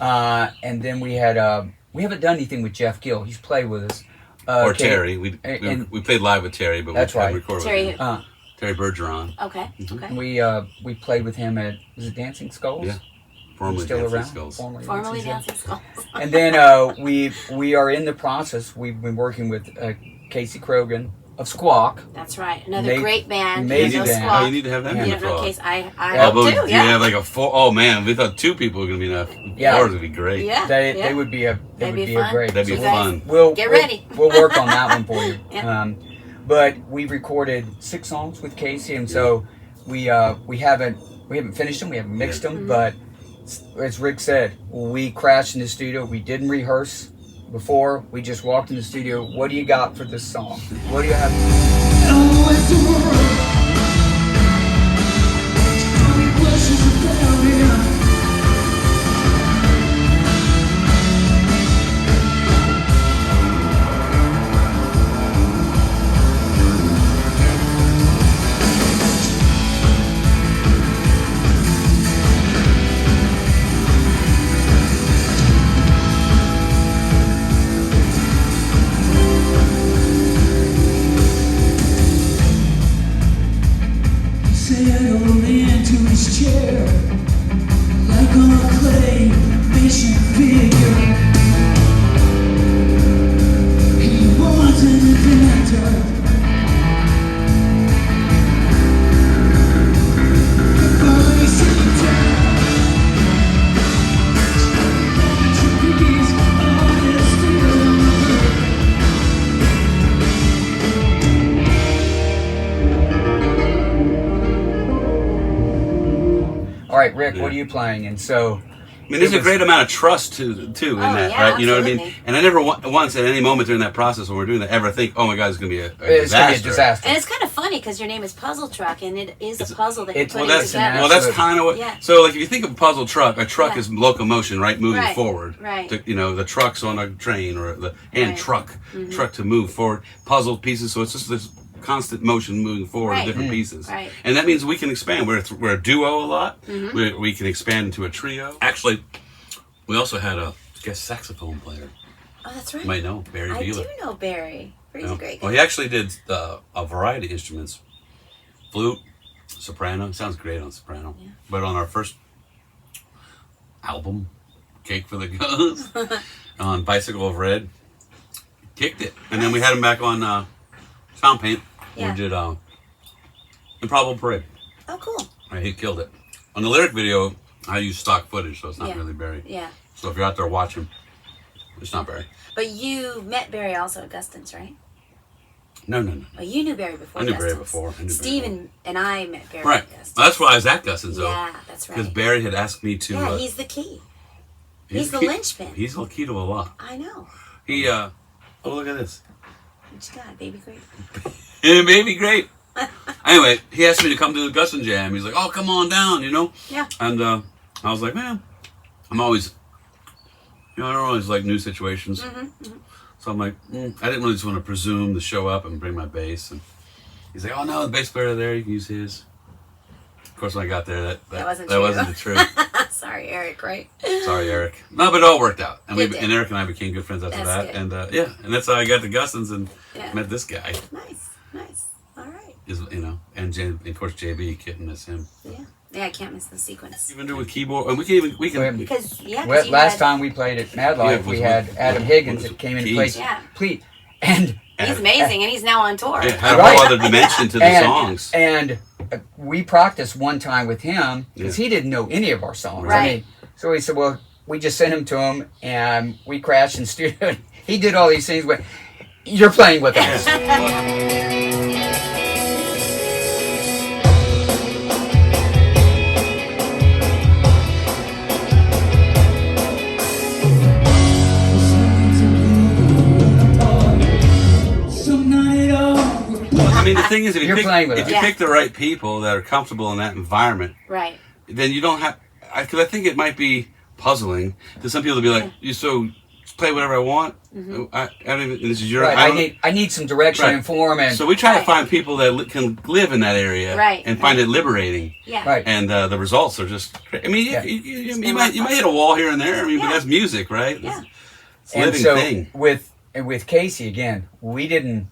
And then we haven't done anything with Jeff Gill. He's played with us. Or Kate- Terry. and- We played live with Terry, but That's we right. recorded Terry- with him. Terry Bergeron. Okay. Mm-hmm. Okay. We played with him at, was it Dancing Skulls? Yeah. Formerly Still Dancing around? Skulls. Formerly Dancing Skulls. And then we are in the process. We've been working with Casey Crogan of Squawk. That's right. Another great band. amazing No band. Squawk. Oh, you need to have them in You the don't know frog. Case. I Yeah. hope Although too. you Yeah. have like a 4. Oh man, we thought 2 people were gonna be enough. Yeah. 4 would be great. Yeah. They would be a That'd be a fun. great. That'd be You guys fun. We'll Get ready. We'll work on that one for you. Yeah. But we've recorded 6 songs with Casey, and so we haven't finished them. We haven't mixed them, Mm-hmm. but as Rick said, we crashed in the studio. We didn't rehearse before. We just walked in the studio. What do you got for this song? What do you have? Settled into his chair like a claymation figure. He was an inventor. The body sitting down. He's honest. All right, Rick, what are you playing? And so, I mean, there's a great amount of trust too in Oh, that, yeah, right? You know what I mean? absolutely. And I never once at any moment during that process when we're doing that ever think, oh my God, it's going to be a it's disaster. going to be a disaster. And it's kind of funny because your name is Puzzle Truck, and it is a puzzle that you're it's- putting Well, that's together. well, that's kind of what. Yeah. So, like, if you think of a puzzle truck, a truck Yeah. is locomotion, right, moving Right, forward. right. The truck's on a train or the and Right. truck to move forward. Puzzle pieces, so it's just this constant motion moving forward Right. of different pieces. Right. And that means we can expand. We're a duo a lot. Mm-hmm. We can expand into a trio. Actually, we also had a guest saxophone player. Oh, that's right. You might know Barrie I Beeler. do know Barrie. Barrie's a great guy. Well, he actually did a variety of instruments. Flute, soprano. Sounds great on soprano. Yeah. But on our first album, Cake for the Ghost, on Bicycle of Red, kicked it. And then we had him back on Sound Paint. Yeah. We did Improbable Parade. Oh, cool. Right, he killed it. On the lyric video, I use stock footage, so it's not Yeah. really Barrie. Yeah. So if you're out there watching, it's not Barrie. But you met Barrie also at Guston's, right? No. Well, you knew Barrie before I knew Guston's. Barrie before. I knew Barrie Steven and I met Barrie Right. at Guston's. Well, that's why I was at Guston's, though. Yeah, that's right. Because Barrie had asked me to. Yeah, he's the key. He's the key- linchpin. He's the key to a lot. I know. He, oh, look at this. What you got, baby grape? Yeah, baby, great. Anyway, he asked me to come to the Guston Jam. He's like, oh, come on down, you know? Yeah. And I was like, man, I'm always, I don't always like new situations. So I'm like, I didn't really just want to presume to show up and bring my bass. And he's like, oh, no, the bass player there, you can use his. Of course, when I got there, that wasn't that true. wasn't the truth. Sorry, Eric, right? Sorry, Eric. No, but it all worked out. And, It did. and Eric and I became good friends after That's that. good. And yeah, and that's how I got to Guston's and Yeah. met this guy. Nice, nice. All right. Is and of course JB, couldn't miss him. Yeah. Yeah, I can't miss the sequence. Even do with keyboard, and we can Because, yeah, well, you last had, time we played at Mad Life, Yeah, we was had with- Adam Higgins that came in and played. Keys. Yeah. Please, and he's amazing, and he's now on tour. yeah, had a Right. whole other dimension to the songs. And we practiced one time with him because Yeah. he didn't know any of our songs. Right. I mean, so we said, well, we just sent him to him, and we crashed in the studio. He did all these things, but you're playing with us. thing is, if you pick the right people that are comfortable in that environment, right, then you don't have. Because I think it might be puzzling to some people to be like, "You so play whatever I want." I don't even. This is your. Right. I need some direction and form, and so we try to find people that can live in that area, and find it liberating. Yeah. Right. And the results are just. I mean, you might hit a wall here and there. I mean, but that's music, right? Yeah. It's a living thing. With Casey again, we did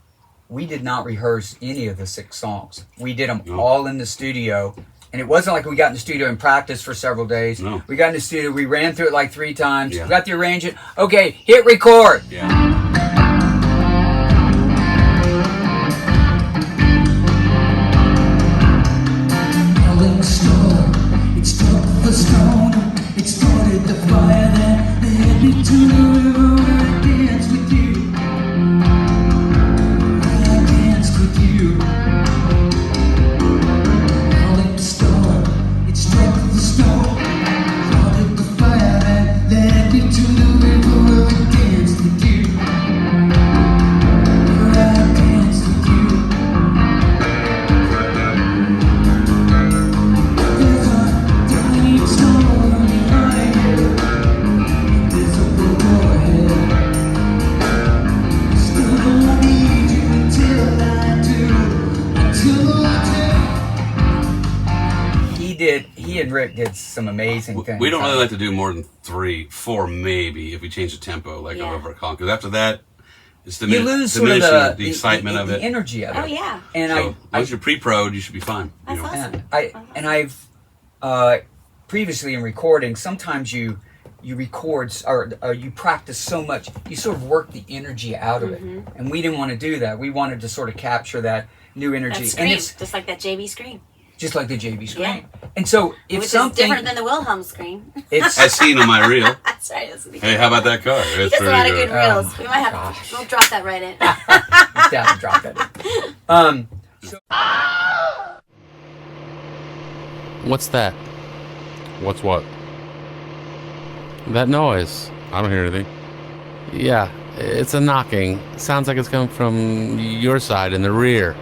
not rehearse any of the 6 songs. We did them all in the studio. And it wasn't like we got in the studio and practiced for several days. No. We got in the studio, we ran through it like 3 times. Yeah. We got the arrangement. Okay, hit record. Yeah. Rolling stone, it struck the stone. It started the fire that led me to the river where I danced with you. Where I danced with you. Rolling stone, it struck the stone. Started the fire that led me to the river where I danced with you. Where I danced with you. There's a tiny stone behind you. There's a big door ahead. Still don't need you until I do. Until I He and Rick did some amazing things. We don't really like to do more than 3, 4 maybe if we change the tempo like over a call. Because after that, it's you lose sort of the excitement of it. The energy of it. Oh, yeah. And So once you're pre-pro'd, you should be fine. That's You know? awesome. And I've previously in recording, sometimes you record or you practice so much, you sort of work the energy out of it. And we didn't want to do that. We wanted to sort of capture that new energy. That scream, And it's just like that JB scream. just like the JB scream. Yeah. And so if Which something is different than the Wilhelm scream. it's As seen on my reel. That's right. That's what Hey, how about that car? He It's does a lot of pretty good good. reels. We might have to. We'll drop that right in. definitely drop that. What's that? What's what? That noise. I don't hear anything. Yeah, it's a knocking. Sounds like it's coming from your side in the rear.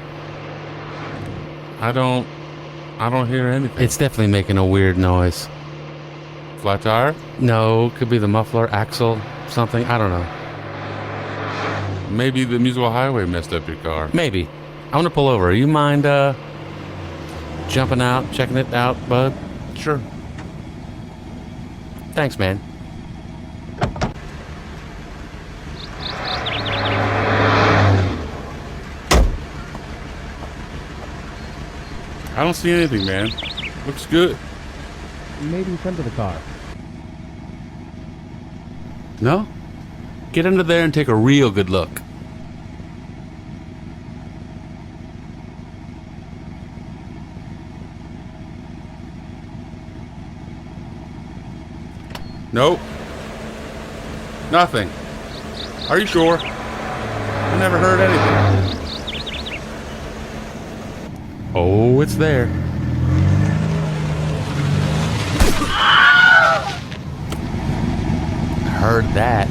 I don't hear anything. It's definitely making a weird noise. Flat tire? No, could be the muffler, axle, something. I don't know. Maybe the musical highway messed up your car. Maybe. I want to pull over. You mind jumping out, checking it out, bud? Sure. Thanks, man. I don't see anything, man. Looks good. Maybe come to the car. No? Get under there and take a real good look. Nope. Nothing. Are you sure? I never heard anything. Oh, it's there. Heard that.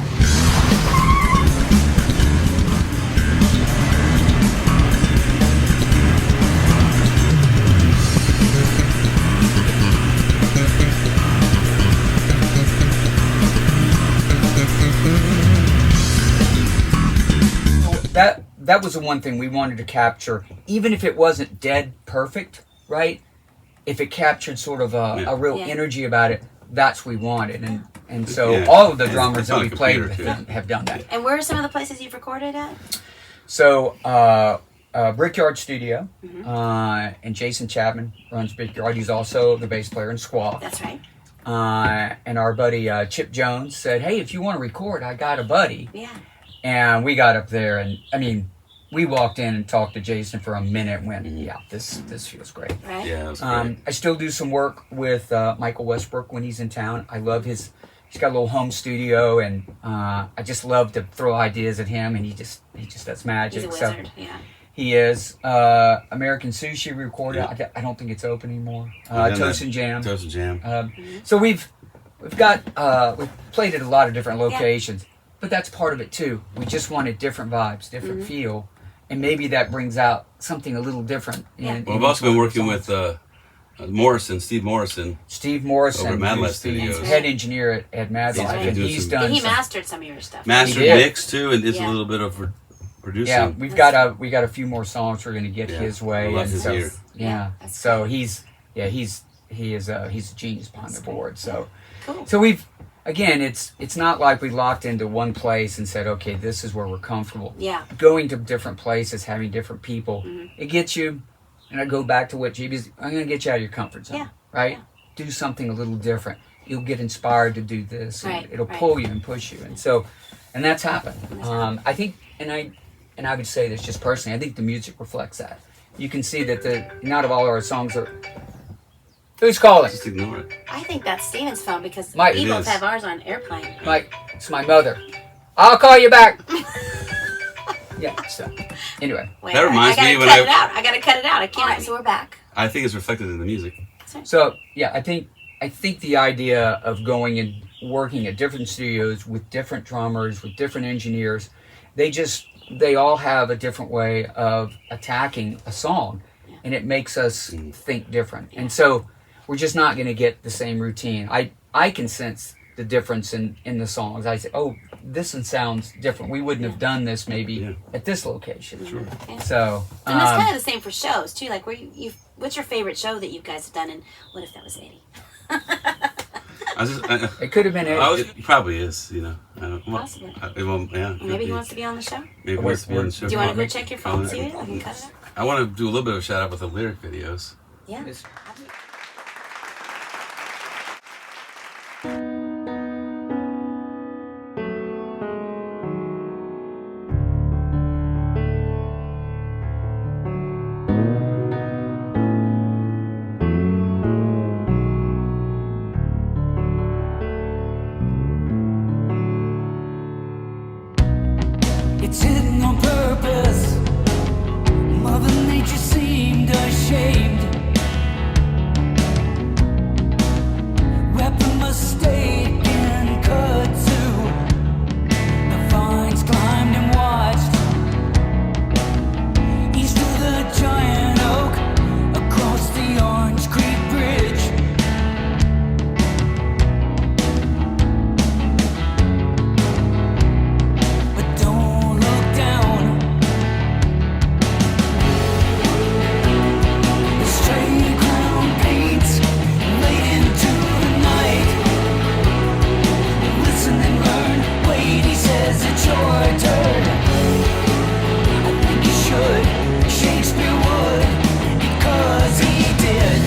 That was the one thing we wanted to capture, even if it wasn't dead perfect, right? If it captured sort of a real energy about it, that's what we wanted. And so all of the drummers that we played with have done that. And where are some of the places you've recorded at? So, Brickyard Studio, and Jason Chapman runs Brickyard. He's also the bass player in Squaw. That's right. And our buddy Chip Jones said, "Hey, if you want to record, I got a buddy." Yeah. And we got up there, and I mean, we walked in and talked to Jason for a minute and went, yeah, this feels great. Right. Yeah, that's great. I still do some work with Michael Westbrook when he's in town. I love he's got a little home studio, and I just love to throw ideas at him, and he just does magic. He's a wizard, yeah. He is. American Sushi recorded. Yeah. I don't think it's open anymore. We've done Toast that. and Jam. Toast and Jam. So we've got we've played at a lot of different locations, but that's part of it too. We just wanted different vibes, different feel, and maybe that brings out something a little different. Well, we've also been working with Steve Morrison. Steve Morrison, over at Mad Life who's the Studios. head engineer at Mad He's Life, been and doing he's some- done. He some- mastered some of your stuff. Mastered He did. mix too, and it's a Yeah. little bit of producing. Yeah, we got a few more songs we're gonna get Yeah, his way. I love and his so, ear. Yeah, That's so great. he's a genius behind the board. So Cool. so it's not like we locked into one place and said, okay, this is where we're comfortable. Yeah. Going to different places, having different people, it gets you. And I go back to what JB's. I'm gonna get you out of your comfort zone. Yeah. Right. Do something a little different. You'll get inspired to do this. And Right, it'll right. pull you and push you. And that's happened. I think, and I would say this just personally. I think the music reflects that. You can see that not all of our songs are. Who's calling? Just ignore it. I think that's Steven's phone because Mike. we It both is. have ours on airplane. Mike, it's my mother. I'll call you back. Yeah. So anyway, Wait, That reminds I me gotta when cut I- it out. I gotta cut it out. I can't. All right, so we're back. I think it's reflected in the music. so yeah, I think the idea of going and working at different studios with different drummers, with different engineers, they all have a different way of attacking a song, and it makes us think different. And so we're just not going to get the same routine. I can sense the difference in the songs. I say, oh, this one sounds different. We wouldn't have done this maybe at this location. Sure. Yeah. So And that's kind of the same for shows too. Like, what's your favorite show that you guys have done? And what if that was Eddie? it could have been Eddie. It probably is, you know. I don't, well, Possibly. Yeah. Or maybe he wants to be on the show. Maybe he wants to be on the show. Do you want to go check your phone and see it? I can cut it out. I want to do a little bit of a shout out with the lyric videos. Yeah. It's hidden on purpose. Mother Nature seemed ashamed. Weapon mistaken kudzu. The vines climbed and watched. East of the giant oak, across the Orange Creek Bridge. But don't look down. The stray crown paints late into the night. Listen and learn. Wait, he says it's your turn. I think you should. Shakespeare would, because he did.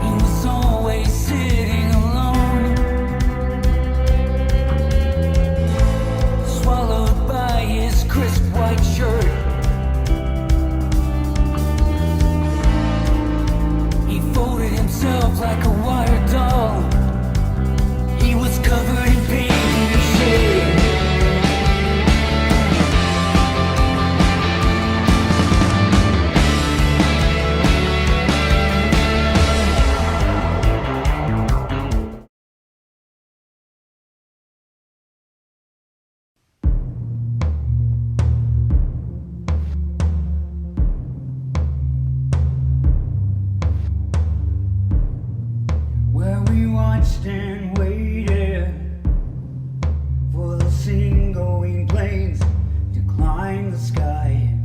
He was always sitting alone, swallowed by his crisp white shirt. He folded himself like a wire doll. He was covered in pain and shame. Where we watched and waited for the sea-going planes to climb the sky.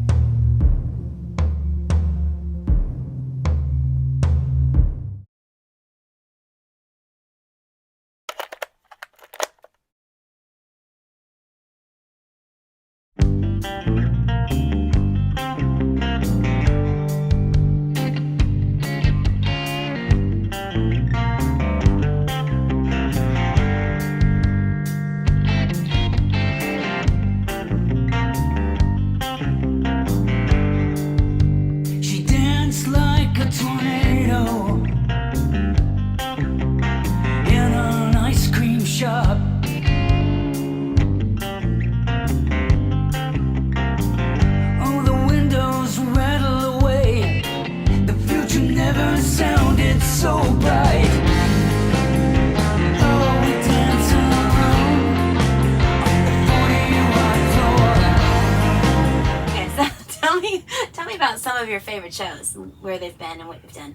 some of your favorite shows, where they've been and what you've done?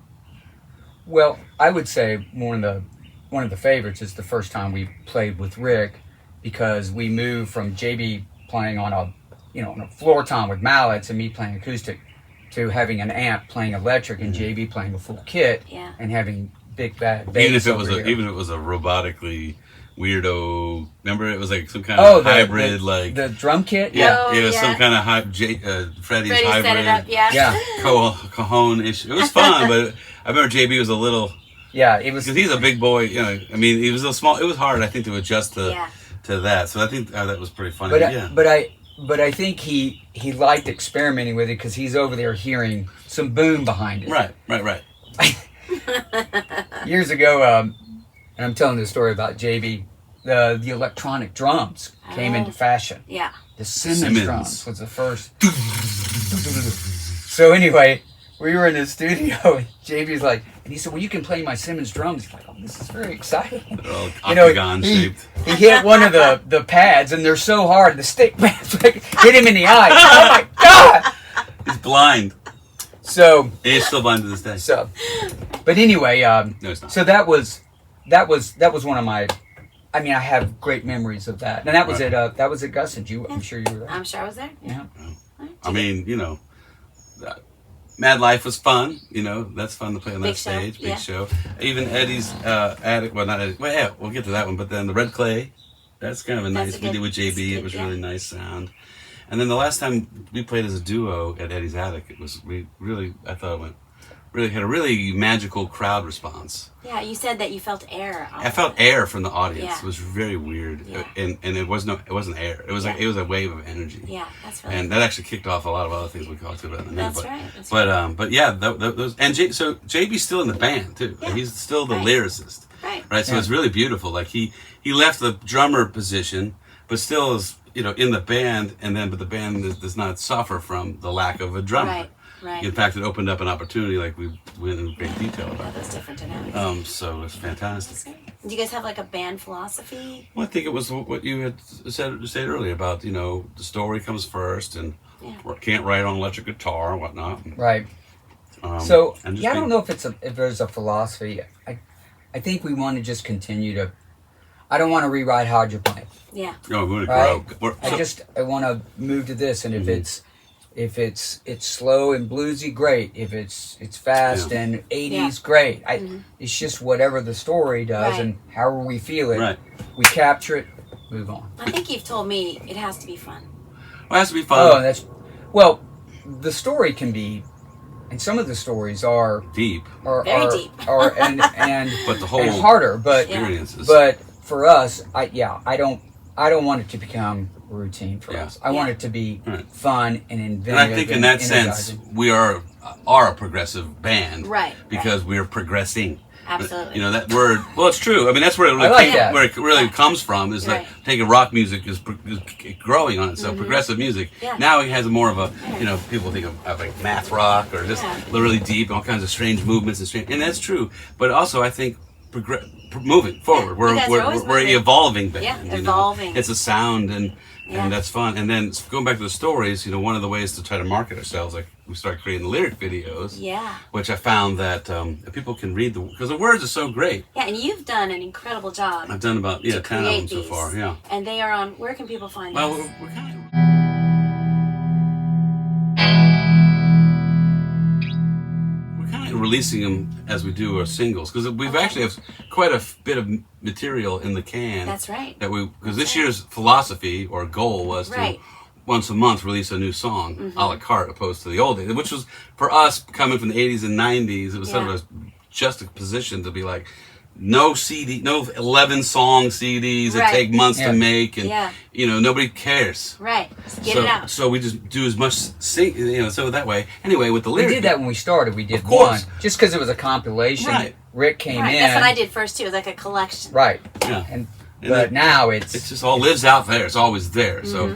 Well, I would say one of the favorites is the first time we played with Rick, because we moved from JB playing on a floor tom with mallets and me playing acoustic to having an amp playing electric and JB playing a full kit and having big bad bass. Even if it was a robotically weirdo, remember it was like some kind of hybrid, like the drum kit. Yeah, it was some kind of Freddie's hybrid. Set it up, yeah. Cajon issue. It was fun, but I remember JB was a little. Yeah, it was because he's a big boy. You know, I mean, he was a small. It was hard, I think, to adjust to that. So I think that was pretty funny. But I think he liked experimenting with it because he's over there hearing some boom behind it. Right. Years ago, and I'm telling this story about JB, the electronic drums came into fashion. Yeah. The Simmons drums was the first. So anyway, we were in the studio and JB's like, and he said, well, you can play my Simmons drums. He's like, oh, this is very exciting. They're all octagon shaped. He hit one of the pads and they're so hard, the stick pads hit him in the eye. Oh my God! He's blind. So he's still blind to this day. So, but anyway, no, it's not. So that was one of my. I mean, I have great memories of that, and that was at Gus and you. I'm sure you were there. I'm sure I was there. Yeah. I mean, Mad Life was fun. That's fun to play on that stage. Big show. Even Eddie's attic. Well, not Eddie. Well, yeah, we'll get to that one. But then the Red Clay. That's kind of a nice. We did with JB. It was really nice sound. And then the last time we played as a duo at Eddie's attic, I thought it went had a really magical crowd response. Yeah, you said that you felt air. I felt air from the audience. It was very weird, and it wasn't air. It was like it was a wave of energy. Yeah, that's right. And that actually kicked off a lot of other things we talked about in a minute. That's right. But yeah, those and so JB's still in the band too. Yeah. He's still the lyricist. Right. So it's really beautiful. Like he left the drummer position, but still is in the band, but the band does not suffer from the lack of a drummer. Right. In fact, it opened up an opportunity, like we went in great detail about. Yeah, that's different dynamics. So it's fantastic. Do you guys have like a band philosophy? Well, I think it was what you had said earlier about the story comes first, and can't write on electric guitar and whatnot. Right. I don't know if there's a philosophy. I think we want to just continue to. I don't want to rewrite Hydroplane. Yeah. No, we want to grow. I want to move to this, and if it's slow and bluesy, great. If it's fast and 80s, great. It's just whatever the story does and however we feel it, we capture it, move on. I think you've told me it has to be fun. Well, it has to be fun. Oh, the story can be, and some of the stories are deep, very deep, but the whole and harder. But experiences. But for us, I don't want it to become routine for us. I want it to be fun and inventive. And I think in that sense, we are a progressive band, right? Because we're progressing. Absolutely. That word. Well, it's true. I mean, that's where it really comes from. Is like taking rock music is growing on itself. Progressive music. Yeah. Now it has more of a people think of like math rock or just really deep, all kinds of strange movements and that's true. But also, I think moving forward, we're evolving band. Yeah, evolving. It's a sound and that's fun. And then going back to the stories, one of the ways to try to market ourselves, like we started creating the lyric videos. Yeah. Which I found that people can read because the words are so great. Yeah, and you've done an incredible job. I've done about 10 of them so far. Yeah. And they are on. Where can people find them? Well, we're kind of. Releasing them as we do our singles because we've actually have quite a bit of material in the can. That's right. Because this year's philosophy or goal was to once a month release a new song a la carte opposed to the old days, which was for us coming from the 80s and 90s. It was sort of a juxtaposition to be like no 11 song CDs that take months to make and nobody cares. Right. Just get it out. So we just do as much so that way. Anyway, with the lyrics. We did that when we started. We did one. Just because it was a compilation. Rick came in. That's what I did first too. It was like a collection. Right. Yeah. And But now it just all lives out there. It's always there. So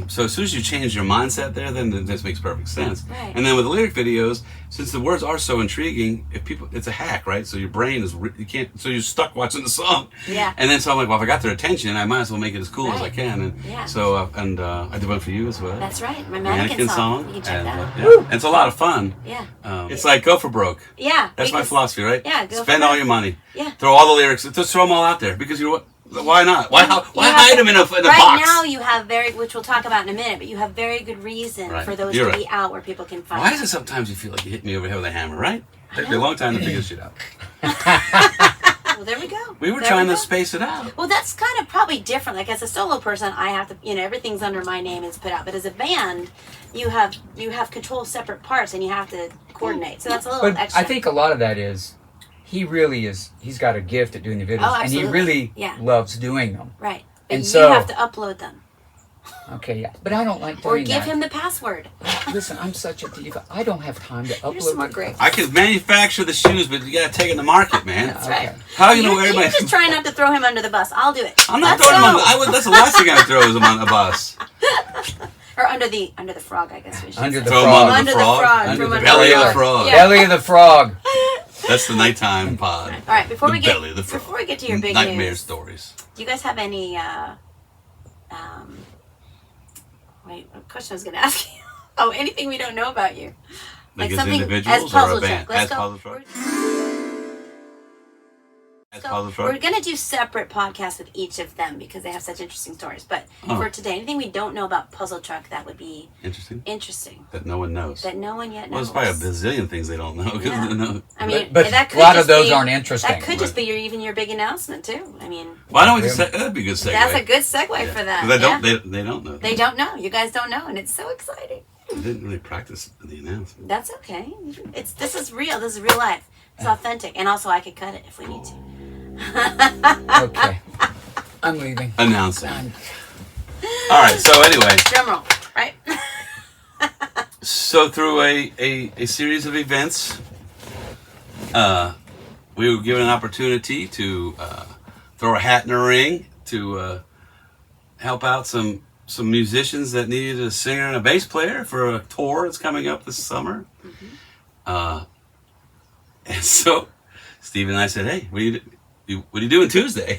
so as soon as you change your mindset there, then this makes perfect sense. Right. And then with the lyric videos, since the words are so intriguing, it's a hack, right? So your brain is you can't. So you're stuck watching the song. Yeah. And then so I'm like, well, if I got their attention, I might as well make it as cool as I can. And so I did one for you as well. That's right. My mannequin song. You can check that out. And it's a lot of fun. Yeah. It's like go for broke. Yeah. That's my philosophy, right? Yeah. Go Spend for all broke. your money. Yeah. Throw all the lyrics. Just throw them all out there because why not? Why hide them in a box? Right now you have which we'll talk about in a minute, but you have very good reason for those to be out where people can find Why is it sometimes you feel like you hit me over the head with a hammer, right? It took me a long time to figure shit out. Well, there we go. We were trying to space it out. Well, that's kind of probably different. Like as a solo person, I have to, everything's under my name is put out. But as a band, you have control of separate parts and you have to coordinate. So that's a little extra. I think a lot of that is he really is. He's got a gift at doing the videos, and he really loves doing them. Right. But and you so have to upload them. Okay, yeah, but I don't like Or doing give that. him the password. Listen, I'm such a diva. I don't have time to upload. You're smart, Greg. I can manufacture the shoes, but you gotta take it to market, man. That's right. How you know everybody? You're just trying not to throw him under the bus. I'll do it. I'm not throwing him on. That's the last thing I throw is him on a bus. Or under the frog, I guess we should Under say. the frog. Under the frog. Under the belly of the frog. Belly of the frog. That's the nighttime pod. All right, before we get to your big nightmare news, stories. do you guys have any? Wait, what question I was going to ask you? Oh, anything we don't know about you? Like as something individuals as puzzle or a band? check. Let's As go. Puzzle Truck? We're going to do separate podcasts with each of them because they have such interesting stories. But for today, anything we don't know about Puzzle Truck that would be interesting. That no one knows. That no one yet knows. Well, there's probably a bazillion things they don't know. I mean, but that could a lot just of those be, aren't interesting. That could just be your big announcement too. I mean, why don't we just that'd be a good segue. That's a good segue for that. They don't know. They don't know. You guys don't know, and it's so exciting. I didn't really practice the announcement. That's okay. This is real. This is real life. It's authentic, and also I could cut it if we need to. Okay, I'm leaving. Announcing. All right. So anyway. Drum roll. Right. So through a series of events, we were given an opportunity to throw a hat in the ring to help out some musicians that needed a singer and a bass player for a tour that's coming up this summer. And so Steve and I said, "Hey, what are you doing Tuesday?"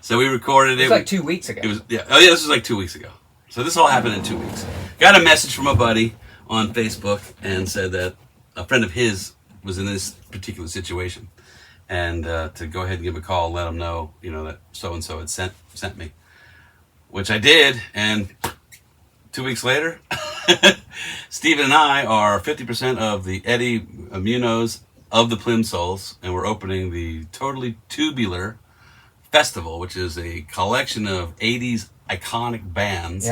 So we recorded it. It was like 2 weeks ago. It was this was like 2 weeks ago. So this all happened in 2 weeks. Got a message from a buddy on Facebook and said that a friend of his was in this particular situation, and to go ahead and give a call, let him know, that so and so had sent me, which I did, and 2 weeks later, Stephen and I are 50% of the Eddie Munoz of the Plimsouls, and we're opening the Totally Tubular Festival, which is a collection of 80s iconic bands,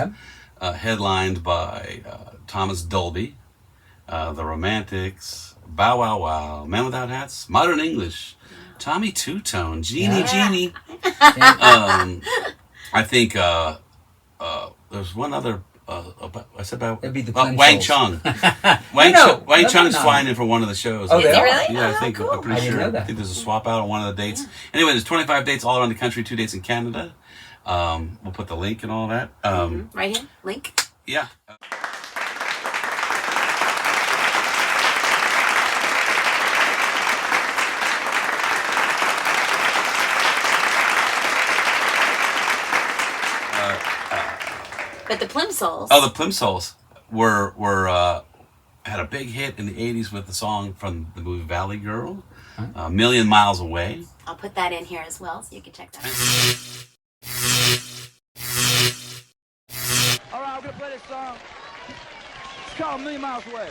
headlined by Thomas Dolby, The Romantics, Bow Wow Wow, Men Without Hats, Modern English, Tommy Two-Tone, Jeannie. I think there's one other. I said about It'd be the Wang Chung. Wang Chung's flying in for one of the shows. Oh, they are? Really? Yeah, I think. Cool. I'm pretty I didn't sure. know that. I think there's a swap out on one of the dates. Anyway, there's 25 dates all around the country, 2 dates in Canada. We'll put the link and all that. Right here. Link. Yeah. But the Plimsouls. Oh, the Plimsouls were had a big hit in the 80s with the song from the movie Valley Girl, A Million Miles Away. I'll put that in here as well, so you can check that out. All right, I'm gonna play this song. It's called A Million Miles Away.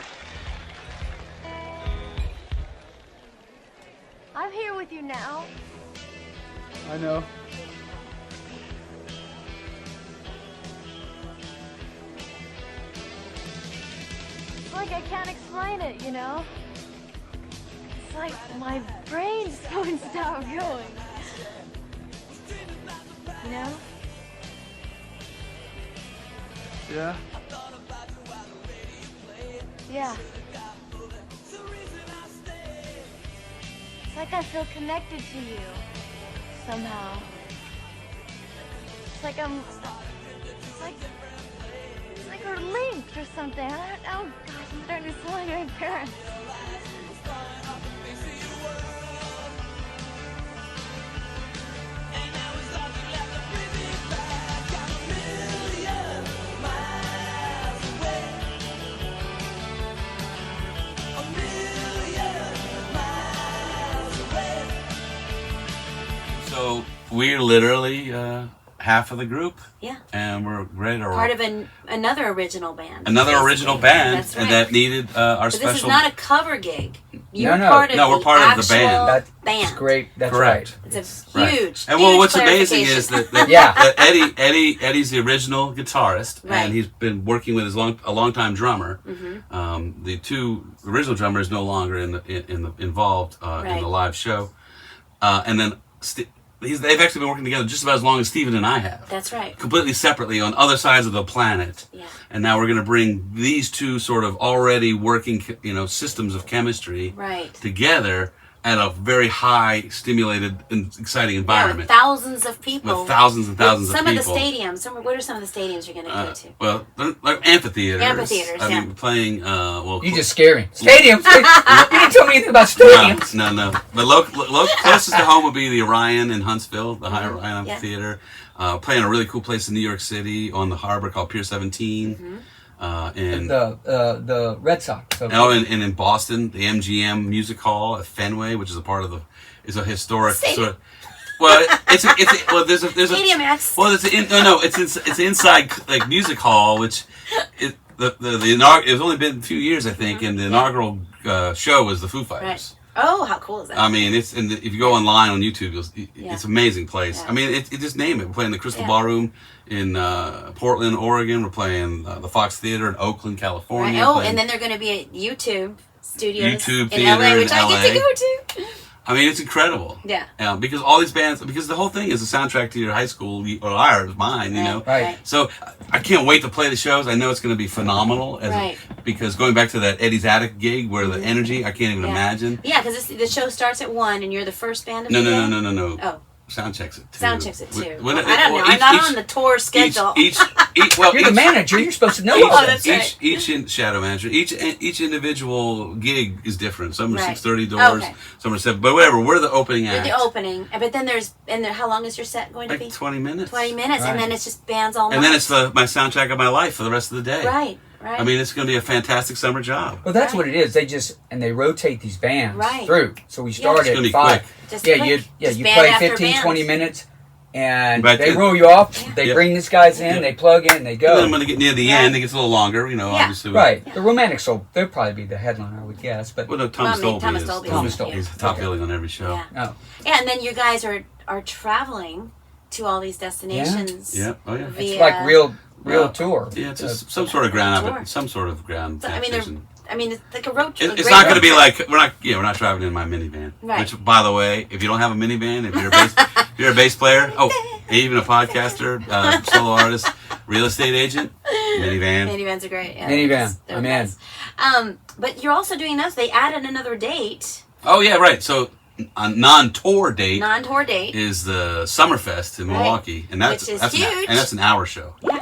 I'm here with you now. I know. It's like I can't explain it, It's like my brains won't stop going. Yeah? Yeah. It's like I feel connected to you, somehow. like we're linked or something. I don't know. Gosh, I'm starting to sound like my parents. So we're literally half of the group. Yeah. And we're ready to Part of another original band. Another original band. That's right. And that needed our but special. This is not a cover gig. You're No. part of No, we're part of the band. That's band. great. That's Correct. right. It's a huge. And well, huge what's amazing is clarification. that Eddie's the original guitarist, Right. and he's been working with a longtime drummer. Mm-hmm. The two original drummers no longer involved in the live show, and then they've actually been working together just about as long as Steven and I have. That's right. Completely separately on other sides of the planet. Yeah. And now we're going to bring these two sort of already working, systems of chemistry together at a very high, stimulated, and exciting environment. With thousands of people. With thousands and thousands of some people. Of the stadiums. What are some of the stadiums you're going to go to? Well, they're like amphitheaters. Amphitheaters, I mean, playing. You just scare me. Stadiums. You didn't tell me anything about stadiums. No. But closest to home would be the Orion in Huntsville, the High Orion Amphitheater. Playing a really cool place in New York City on the harbor called Pier 17. And the Red Sox. Okay. and in Boston, the MGM Music Hall at Fenway, which is is a historic sort of. Well, there's a Stadium X. Well, it's inside like music hall, which it's only been a few years, I think, and the inaugural show was the Foo Fighters. Right. Oh, how cool is that? I mean, if you go online on YouTube, it's an amazing place. Yeah. I mean, just name it. We're playing the Crystal Ballroom in Portland, Oregon. We're playing the Fox Theater in Oakland, California. Right. Oh, and then they're going to be at YouTube Studios YouTube in Theater LA, which in I LA. get to go to. I mean, it's incredible. Yeah. Because all these bands, because the whole thing is a soundtrack to your high school or ours, mine, Right. So I can't wait to play the shows. I know it's going to be phenomenal. Because going back to that Eddie's Attic gig where the energy, I can't even imagine. Yeah, because the show starts at 1 and you're the first band of the day? No. Oh. Sound checks at 2. Sound checks at 2. I don't know. I'm not on the tour schedule. You're the manager. You're supposed to know all that's this. right. Shadow manager. Each individual gig is different. Some are 6:30 doors. Okay. Some are 7. But whatever. We're the opening act. The opening. But then how long is your set going to be? 20 minutes. 20 minutes. Right. And then it's just bands all night. And then it's my soundtrack of my life for the rest of the day. Right. I mean, it's going to be a fantastic summer job. Well, that's what it is. They rotate these bands Right. through. So we Yeah. start It's at gonna be 5. quick. Just Yeah, quick. you Just band play after 15, band. 20 minutes, and Right. they roll you off. They Yeah. bring these guys in, they plug in, they go. And then when they get near the end, it gets a little longer, obviously. Right. The Romantic Soul, they'll probably be the headliner, I would guess. But Well, no, Thomas Dolby Thomas is. Dolby. Thomas Dolby. He's top billing on every show. Yeah. oh, Yeah, and then you guys are traveling to all these destinations. Yeah. Oh, yeah. it's via- like real tour. Yeah, it's just some sort of ground tour. up, some sort of ground. So, I mean, station. it's like a road trip. It's not going to be like we're not traveling in my minivan. Right. Which, by the way, if you don't have a minivan, if you're a bass player, even a podcaster, solo artist, real estate agent, minivan. Minivans are great. Yeah, Minivan. they're I'm the in. best. But you're also doing this. They added another date, Oh yeah, right. So a non-tour date non-tour date. is the Summerfest in Right. Milwaukee, and that's Which is that's huge. and that's an hour show. Yeah.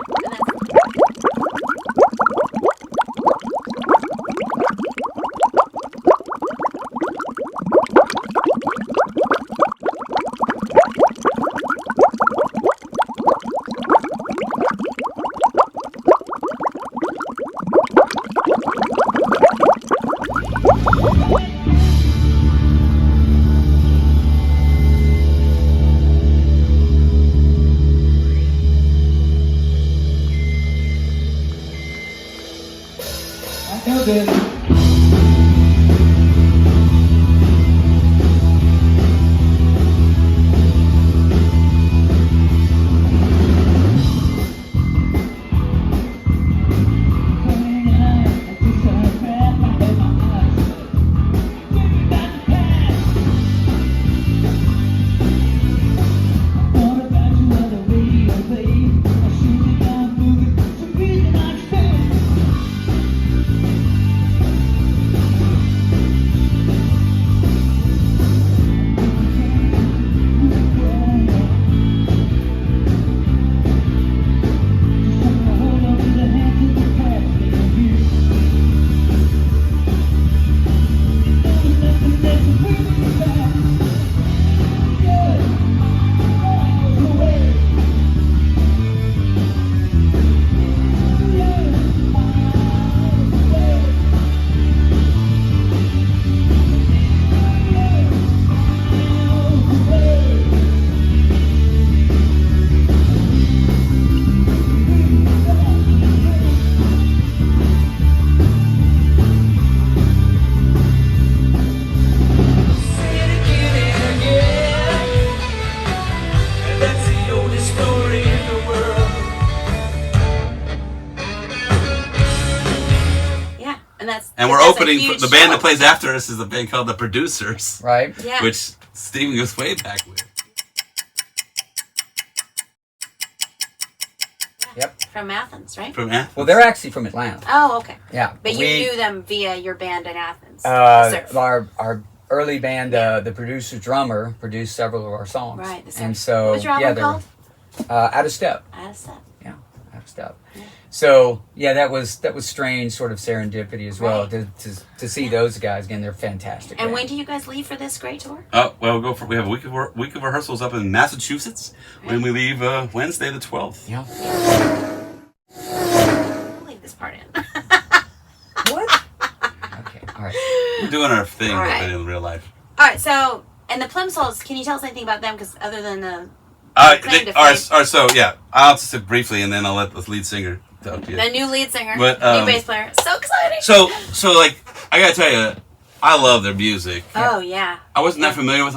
And we're opening the band that plays after us is a band called the Producers, right? Yeah. Which Steven goes way back with. Yep. From Athens, right? From Athens. Well, they're actually from Atlanta. Oh, okay. Yeah. But you knew them via your band in Athens. Our early band, the producer drummer, produced several of our songs. Right. And so, what was your album called? Out of Step. Out of Step. Yeah, Out of Step. Yeah. So yeah, that was strange, sort of serendipity as well to see those guys again. They're fantastic. And when do you guys leave for this great tour? Oh well, we have a week of rehearsals up in Massachusetts. When we leave Wednesday the 12th. Yeah. We'll leave this part in. What? Okay. All right. We're doing our thing Right. in real life. All right. So, and the Plimsouls, can you tell us anything about them? Because other than the So yeah, I'll just say briefly, and then I'll let the lead singer talk to you. The new lead singer, But, new bass player. So exciting. So like, I gotta tell you, I love their music. Oh yeah. I wasn't that familiar with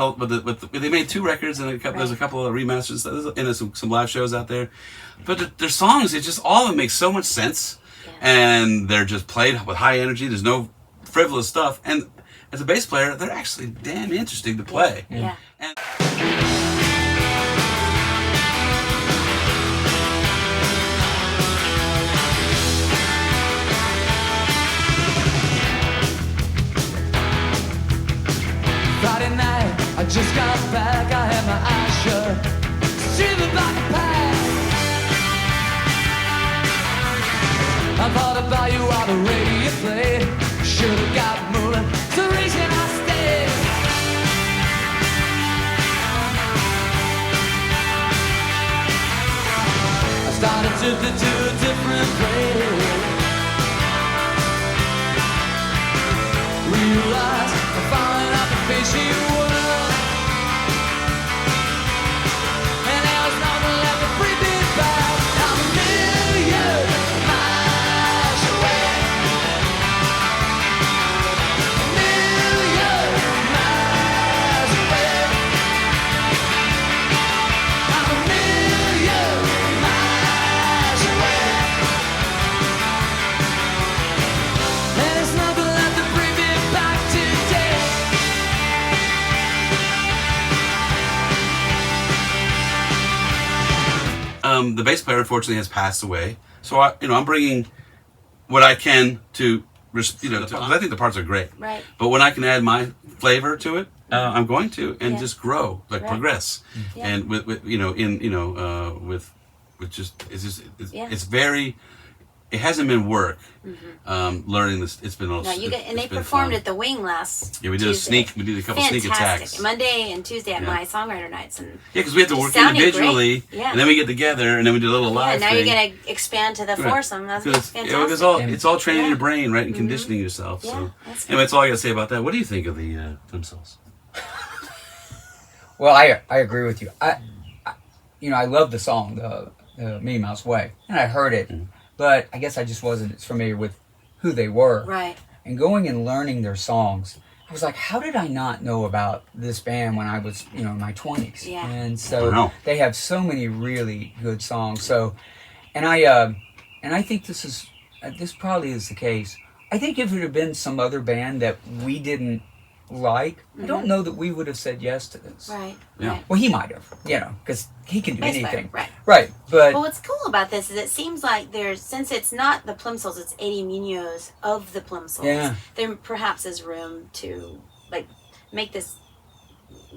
they made 2 records and there's a couple of remasters and there's some live shows out there, but their songs, it just all of them make so much sense, and they're just played with high energy. There's no frivolous stuff, and as a bass player, they're actually damn interesting to play. Yeah. And Friday night, I just got back, I had my eyes shut, streaming by the pack. I thought about you while the radio played, should've got moving, so reason I stayed. I started to do a different place. Realize I'm falling off the face of your world, and there's nothing left to bring me back. I'm a million miles away, a million miles away. I'm a million miles away, and there's nothing left to bring me back today. the bass player unfortunately has passed away, so I'm bringing what I can to, because I think the parts are great. Right. But when I can add my flavor to it, I'm going to, and just grow, progress, and with just it's very. It hasn't been work. Learning this, it's been. No, and they performed at the Wing last. Yeah, we did Tuesday. We did a couple sneak attacks. Monday and Tuesday at my songwriter nights, and because we have to work individually, yeah. and then we get together, and then we do a little live. Yeah, now thing. you're gonna expand to the foursome. That's fantastic. It's all training your brain, right, and conditioning yourself. Yeah, so that's anyway, that's all I got to say about that. What do you think of the Plimsouls? Well, I agree with you. I love the song, the Minnie Mouse Way, and I heard it, but I guess I just wasn't as familiar with who they were. Right. And going and learning their songs, I was like, how did I not know about this band when I was, in my 20s? Yeah. And so they have so many really good songs. So, and I think this probably is the case. I think if it had been some other band that we didn't like, I don't know that we would have said yes to this. Right. Yeah. Right. Well, he might have, because he can do Bass anything. player, right. Right. But Well, what's cool about this is it seems like since it's not the Plimsouls, it's Eddie Munoz of the Plimsouls. Yeah. There perhaps is room to make this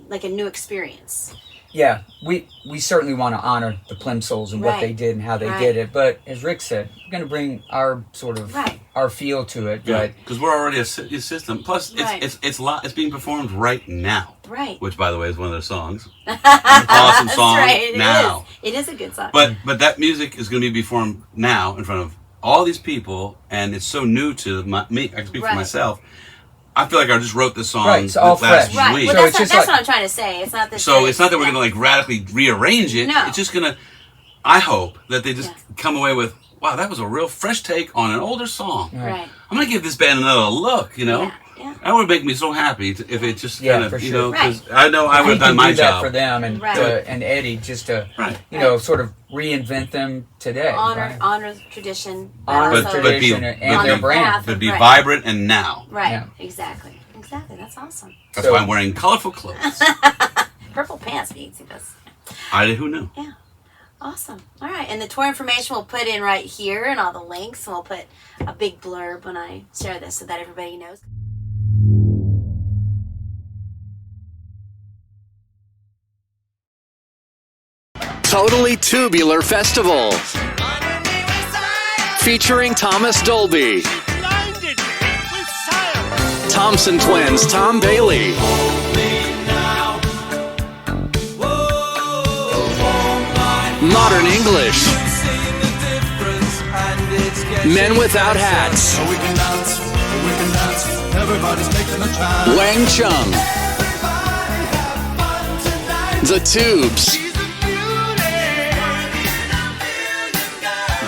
like a new experience. yeah, we certainly want to honor the Plimsouls and what they did and how they did it. But as Rick said, we're going to bring our sort of our feel to it. Yeah, But because we're already a system. Plus, it's being performed right now. Right. Which, by the way, is one of their songs. Awesome song. That's right. Now. It is a good song. But that music is going to be performed now in front of all these people, and it's so new to me. I can speak for myself. I feel like I just wrote this song it's all last fresh. week. Well, that's what I'm trying to say. It's not this. So it's not that we're going to radically rearrange it. No. It's just going to. I hope that they just come away with, wow, that was a real fresh take on an older song. Right. I'm going to give this band another look. Yeah. Yeah. That would make me so happy if it just Yeah, kind of, for you sure. know, Right. 'cause I know I would have done my do that job. for them and Right. and Eddie just to Right. you know sort of reinvent them today. right? Honor tradition. Honor also tradition and their brand. But be Right. vibrant and now. Right. Yeah. Exactly. That's awesome. That's So- why I'm wearing colorful clothes. Purple pants means it does. Who knew? Yeah. Awesome. All right. And the tour information we'll put in right here and all the links. And we'll put a big blurb when I share this so that everybody knows. Totally Tubular Festival. Featuring Thomas Dolby. Thompson Twins, Tom Bailey. Modern English. Men Without Hats. Wang Chung. The Tubes.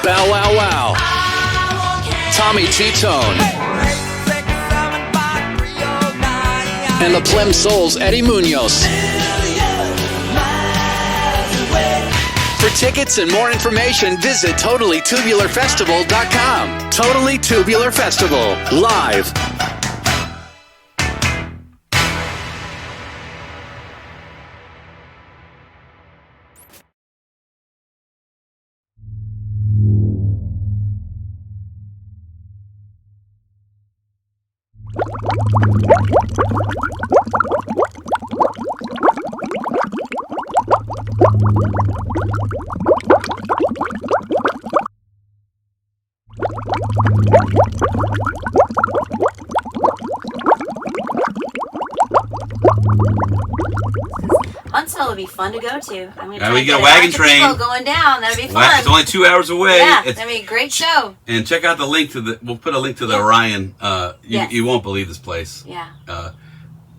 Bow Wow Wow. Tommy T-Tone. And the Plimsouls, Eddie Munoz. For tickets and more information, visit TotallyTubularFestival.com. Totally Tubular Festival, live. Huntsville would be fun to go to. I'm gonna And try we to get a bunch wagon of train. people going down. That'd be fun. It's only 2 hours away. Yeah, It's- that'd be a great show. And check out the link to the. We'll put a link to the Orion. Yes. You won't believe this place. Yeah.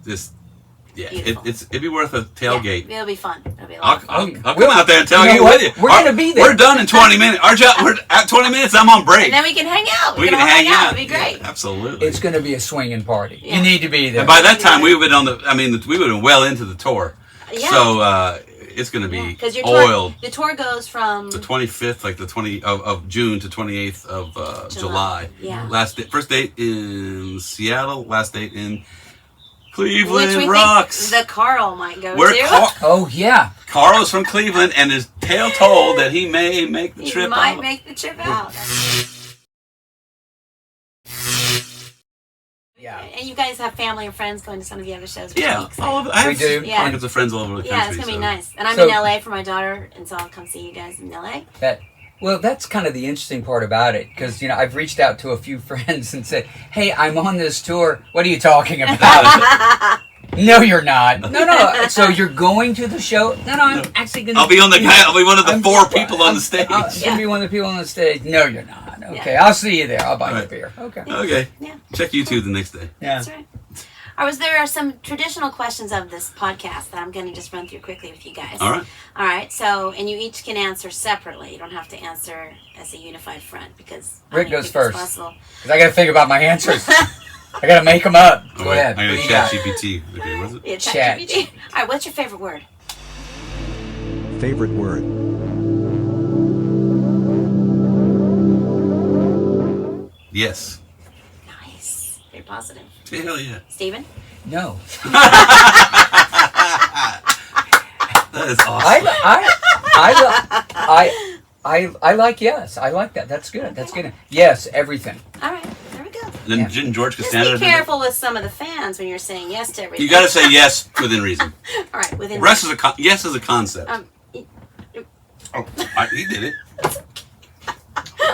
Just yeah, Beautiful. it'd be worth a tailgate. Yeah, it'll be fun. It'll be a lot I'll of fun. come out there and tailgate You know what? with you. We're gonna be there. We're done in 20 minutes. Our job. We're at 20 minutes. I'm on break. And then we can hang out. We can all hang out. It'd be great. Yeah, absolutely. It's going to be a swinging party. Yeah. You need to be there. And by that time, we would have been on the. I mean, we would have been well into the tour. Yeah. So it's going to be Because your oiled. the tour goes from The 25th, like the 20 of June to 28th of July. Yeah. First date in Seattle. Last date in which Cleveland we rocks. think the Carl might go Where to. Oh yeah, Carl is from Cleveland, and his tale told that he may make the He trip might out. make the trip out. yeah. And you guys have family and friends going to some of the other shows. Which Yeah, will be exciting. all of, I have We do. Yeah. pockets of friends all over the country. Yeah, it's gonna be so- nice. And I'm So- in LA for my daughter, and so I'll come see you guys in LA. Well, that's kind of the interesting part about it, because I've reached out to a few friends and said, "Hey, I'm on this tour. What are you talking about?" No, you're not. No. So you're going to the show? No, I'm actually going to. I'll be I'll be one of the four people on the stage. I'm going to be one of the people on the stage. No, you're not. Okay, I'll see you there. I'll buy you a beer. Okay. Okay. Yeah. Check YouTube the next day. Yeah. That's right. All right, there are some traditional questions of this podcast that I'm going to just run through quickly with you guys. All right. All right. So, and you each can answer separately. You don't have to answer as a unified front because Rick I goes think it's first. possible. Because I got to think about my answers. I got to make them up. Go wait, ahead. I What got do you Chat got? GPT. Okay, what's it? Yeah, Chat. ChatGPT. All right. What's your favorite word? Favorite word. Yes. Nice. Very positive. Hell yeah. Steven? No. That is awesome. I like yes. I like that. That's good. That's good. Yes, everything. All right. There we go. Then didn't George Just Costanza be do that? careful with some of the fans when you're saying yes to everything. You got to say yes within reason. All right. Within Rest is yes is a concept. Oh, he did it.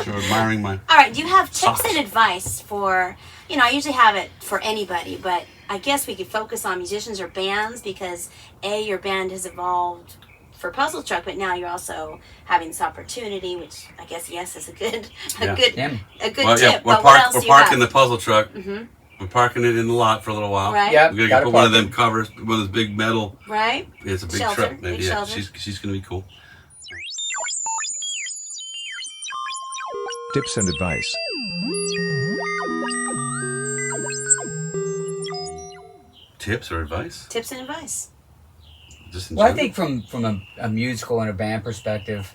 You're admiring my. all right. Do you have tips Socks. and advice for? I usually have it for anybody, but I guess we could focus on musicians or bands because your band has evolved for Puzzle Truck, but now you're also having this opportunity, which I guess yes is a good Yeah. good Well, tip. yeah, But what else we're do you have? parking the puzzle truck. Mm-hmm. We're parking it in the lot for a little while. Right. Yep, We're gonna gotta put one of park them covers, one of those big metal. Right. It's a big Shelter, truck. big Yeah, shelter. she's gonna be cool. Tips and advice. Tips or advice? Tips and advice. Just in Well, I general? think from a musical and a band perspective,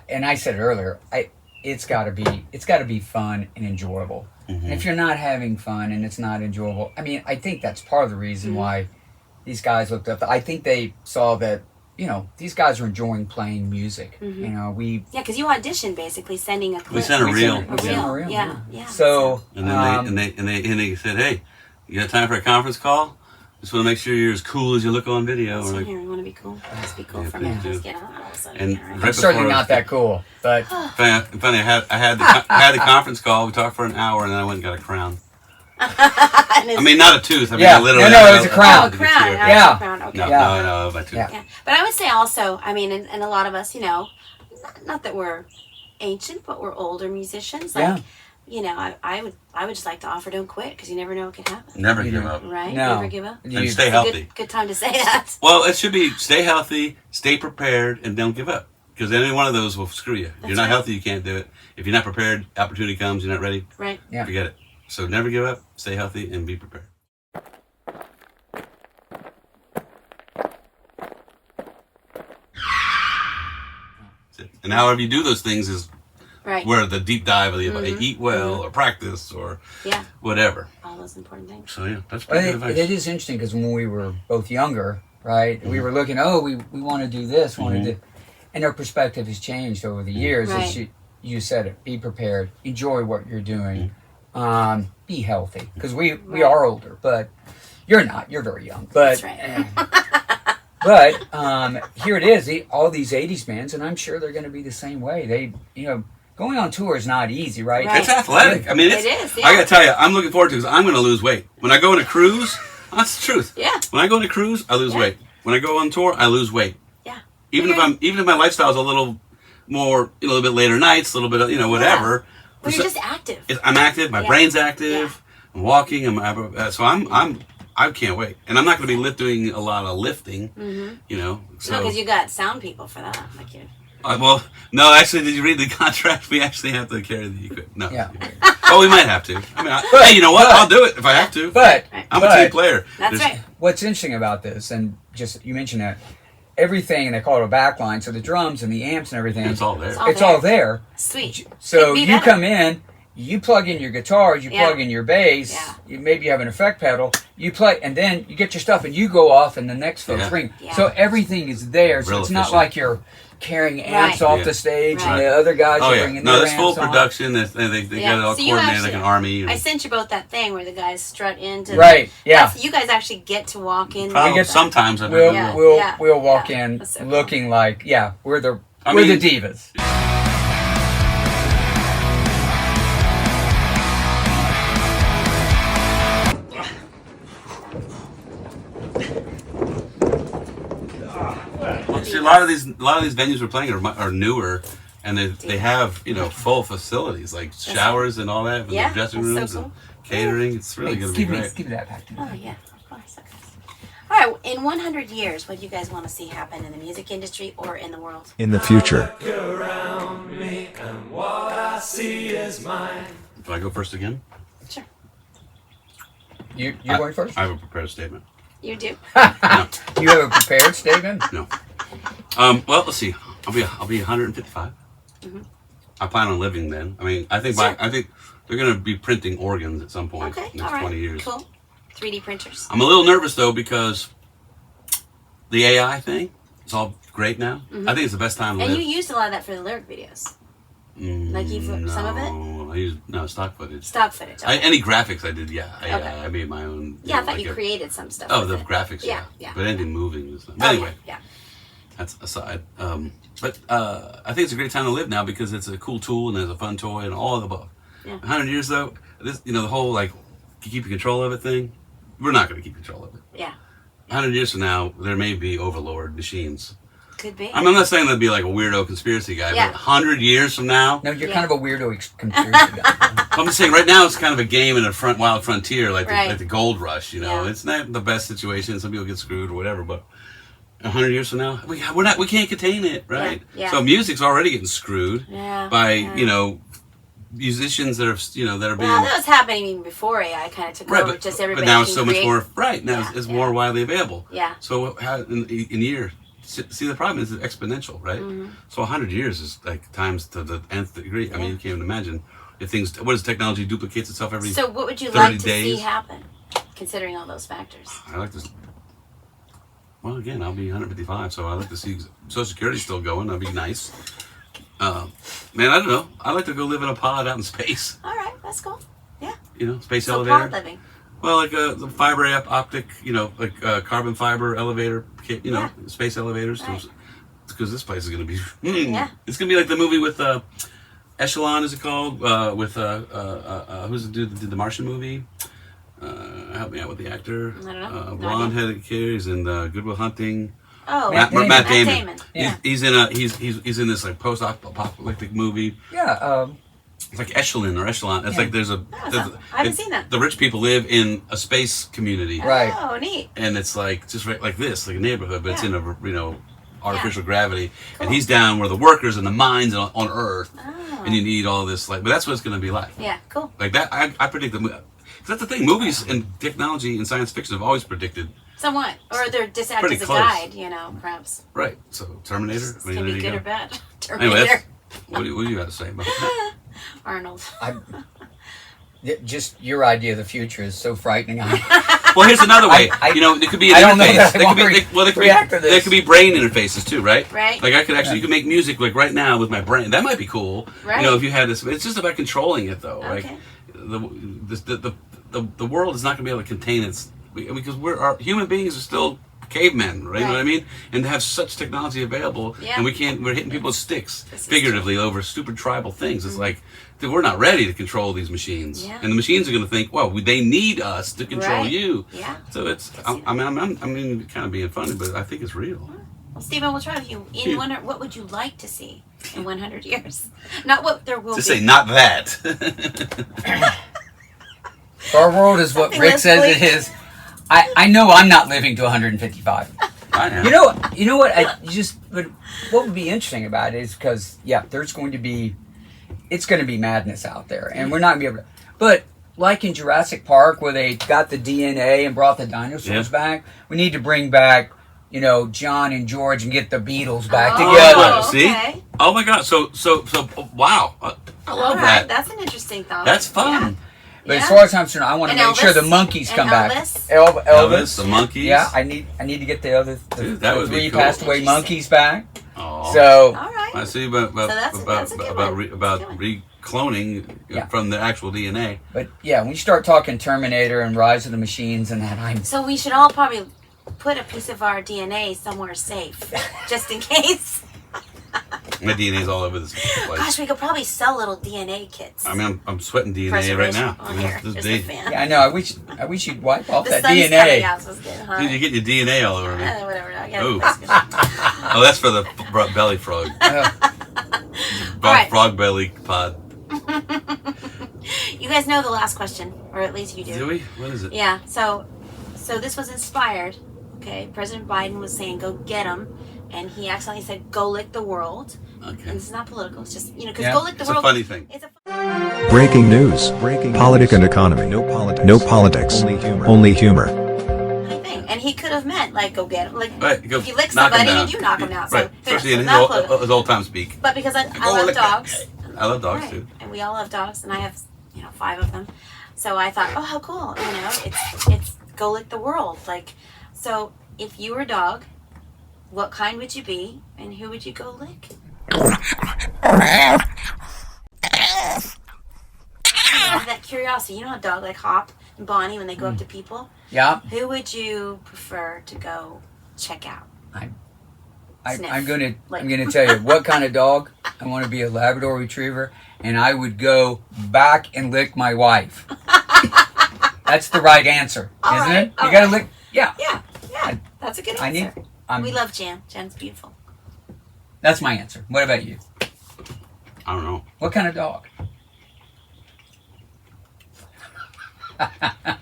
and I said it earlier, it's got to be fun and enjoyable. And if you're not having fun and it's not enjoyable, I mean, I think that's part of the reason why these guys looked up. I think they saw that, you know, these guys are enjoying playing music. You know, Yeah, because you auditioned basically sending a clip. We sent a reel. Yeah. So and then they said, "Hey, you got time for a conference call? Just want to make sure you're as cool as you look on video." So We're like, here, you want to be cool? Let's be cool Yeah, for a minute. please Let's do. get on all of a sudden. And here, right? right I'm certainly before- not that cool, but funny, I had the conference call. We talked for an hour, and then I went and got a crown. I mean, not a tooth. I mean, Yeah. literally. No, it was a crown. Oh, crown. Yeah. Crown. Okay. No, my tooth. Yeah. But I would say also, I mean, and a lot of us, you know, not that we're ancient, but we're older musicians. Like, you know, I would just like to offer don't quit, because you never know what could happen. Never give up. Right? No. Never give up. And stay healthy. Good time to say that. Well, it should be stay healthy, stay prepared, and don't give up. Because any one of those will screw you. If you're not healthy, you can't do it. If you're not prepared, opportunity comes, you're not ready. Right. Yeah. Forget it. So never give up, stay healthy, and be prepared. That's it. And however you do those things is where the deep dive of the eat well or practice or whatever. All those important things. So yeah, that's pretty good advice. it is interesting because when we were both younger, right, we were looking, we want to do this, want to do, and our perspective has changed over the years. Right. As you said it, be prepared, enjoy what you're doing, be healthy, because we are older, but you're not. You're very young, but. That's right. But here it is, all these 80s bands, and I'm sure they're going to be the same way. They, you know, going on tour is not easy, right? It's athletic. I mean, it is. I got to tell you, I'm looking forward to it because I'm going to lose weight. When I go on a cruise, that's the truth. Yeah. When I go on a cruise, I lose weight. When I go on tour, I lose weight. Yeah. Even if my lifestyle is a little more, a little bit later nights, a little bit, whatever. Well, you're just active. I'm active. My brain's active. I'm walking. So I can't wait, and I'm not going to be doing a lot of lifting. So No, because you got sound people for that. Like you. well, no, actually, did you read the contract? We actually have to carry the equipment. No. Yeah. Oh, we might have to. I mean, hey, you know what? I'll do it if I have to. But I'm a team player. That's right. What's interesting about this, and just you mentioned that, everything, and they call it a backline, so the drums and the amps and everything. It's all there. It's all there. Sweet. So you come in, you plug in your guitars, you plug in your bass, you maybe have an effect pedal, you play, and then you get your stuff and you go off and the next folks ring. So everything is there, so it's not like you're carrying amps off the stage and the other guys are bringing their amps on. No, there's full production. They got it all coordinated like an army. I sent you both that thing where the guys strut into. You guys actually get to walk in. Sometimes we'll walk in looking like we're the divas. See, a lot of these venues we're playing are newer, and they have full facilities like showers and all that, with the dressing rooms and catering. It's really going to be great. Give me that back to me. Oh yeah, of course. All right, in 100 years, what do you guys want to see happen in the music industry or in the world? In the future. Around me, and what I see is mine. Do I go first again? Sure. You going first? I have a prepared statement. You do. No. You have a prepared statement? No. Well, let's see. I'll be 155. I plan on living then. I mean, I think they're going to be printing organs at some point in the next 20 years. Cool. 3D printers. I'm a little nervous though because the AI thing is all great now. I think it's the best time to and live. you used a lot of that for the lyric videos. Like some of it? I used stock footage. Stock footage. Okay. Any graphics I did, I made my own. Yeah, I thought you created some stuff. Oh, with the it. graphics, Yeah. But anything moving was not. But anyway, that's aside. But I think it's a great time to live now because it's a cool tool and there's a fun toy and all of the above. 100 years though, this the whole keeping control of it thing, we're not going to keep control of it. Yeah. 100 years from now, there may be overlord machines. Could be. I'm not saying that'd be like a weirdo conspiracy guy, but 100 years from now... No, you're kind of a weirdo conspiracy guy. I'm just saying, right now it's kind of a game in a wild frontier, like the gold rush, Yeah. It's not the best situation. Some people get screwed or whatever, but 100 years from now, we can't contain it, right? Yeah. So music's already getting screwed by, musicians that are that are being. Well, that was happening even before AI kind of took over. But, just everybody. But now it's can so create. much more. Right now, it's more widely available. Yeah. So how in a year? See, the problem is it's exponential, right? Mm-hmm. So 100 years is like times to the nth degree. I mean, you can't even imagine if things. What does technology duplicates itself every? So what would you 30 like to days? see happen, considering all those factors? I like to. Well, again, I'll be 155, so I like to see Social Security still going. That'd be nice. Man, I don't know. I like to go live in a pod out in space. All right, that's cool. Yeah. Space So elevator. pod living. Well, like the fiber optic, like carbon fiber elevator, space elevators. Right. Because this place is going to be. Yeah. It's going to be like the movie with Echelon, is it called? With who's the dude that did the Martian movie? Help me out with the actor. I don't know. Blonde-headed kid. He's in Good Will Hunting. Oh, Matt Damon. Yeah. He's in in this like post-apocalyptic movie. Yeah. It's like Echelon or Echelon. It's like there's a. I haven't seen that. The rich people live in a space community. Right. Oh, neat. And it's like just right like this, like a neighborhood, but it's in a artificial gravity. Cool. And he's down where the workers and the mines on Earth, and you need all this but that's what it's going to be like. Yeah, cool. Like that, I predict because that's the thing. Movies and technology and science fiction have always predicted. Somewhat, or they're just act Pretty as a close. guide, perhaps. Right. So Terminator. It can be good or bad. Anyway, Terminator. what do you got to say about that? Arnold. Just your idea of the future is so frightening. Well, here's another way. It could be an interface. There could be brain interfaces too, right? Right. Like I could actually, you could make music like right now with my brain. That might be cool. Right. If you had this, it's just about controlling it though. Okay. Like the world is not going to be able to contain its because human beings are still cavemen, right? You know what I mean? And to have such technology available, and we're hitting people with sticks, figuratively, over stupid tribal things. It's like, dude, we're not ready to control these machines. Yeah. And the machines are going to think, well, they need us to control you. Yeah. So it's, I mean, kind of being funny, but I think it's real. Well, Stephen, we'll try with you. What would you like to see in 100 years? Not what there will be. Just say, not that. Our world is what Rick says it is. I know I'm not living to 155. I am. You know what? But what would be interesting about it is because there's going to be, it's going to be madness out there, and we're not going to be able to. But like in Jurassic Park, where they got the DNA and brought the dinosaurs back, we need to bring back, John and George and get the Beatles back together. See? Oh my God! So wow! I love that. That's an interesting thought. That's fun. Yeah. But as far as I'm concerned, I want to make sure the monkeys come back. Elvis, the monkeys. Yeah, I need to get the other three cool. passed away monkeys back. Oh. So all right. I see about recloning from the actual DNA. But when you start talking Terminator and Rise of the Machines and that, so we should all probably put a piece of our DNA somewhere safe, just in case. My DNA's all over this place. Gosh, we could probably sell little DNA kits. I mean, I'm sweating DNA right now. Oh, here, there's a fan. Yeah, I know. I wish you'd wipe off that sun's DNA. coming out, so it's getting hot. Dude, you get your DNA all over me. Whatever. Oh, that's for the belly frog. Frog belly pod. You guys know the last question, or at least you do. Do we? What is it? Yeah. So this was inspired. Okay, President Biden was saying, "Go get them." And he accidentally said, "Go lick the world." Okay. And this is not political. It's just, because go lick the world. It's a funny thing. Breaking news. Politic and economy. No politics. Only humor. Funny thing. And he could have meant, go get him. If you lick knock somebody, you do knock him down. Right. So, especially in his old time speak. But because I love dogs. I love dogs, too. And we all love dogs. And I have, 5 of them. So I thought, oh, how cool. It's go lick the world. So if you were a dog, what kind would you be, and who would you go lick? That curiosity. You know how a dog like Hop and Bonnie, when they go up to people? Yeah. Who would you prefer to go check out? I'm gonna tell you what kind of dog. I want to be a Labrador Retriever, and I would go back and lick my wife. That's the right answer, isn't it? You gotta lick. Yeah. Yeah. That's a good answer. We love Jan. Jan's beautiful. That's my answer. What about you? I don't know. What kind of dog? I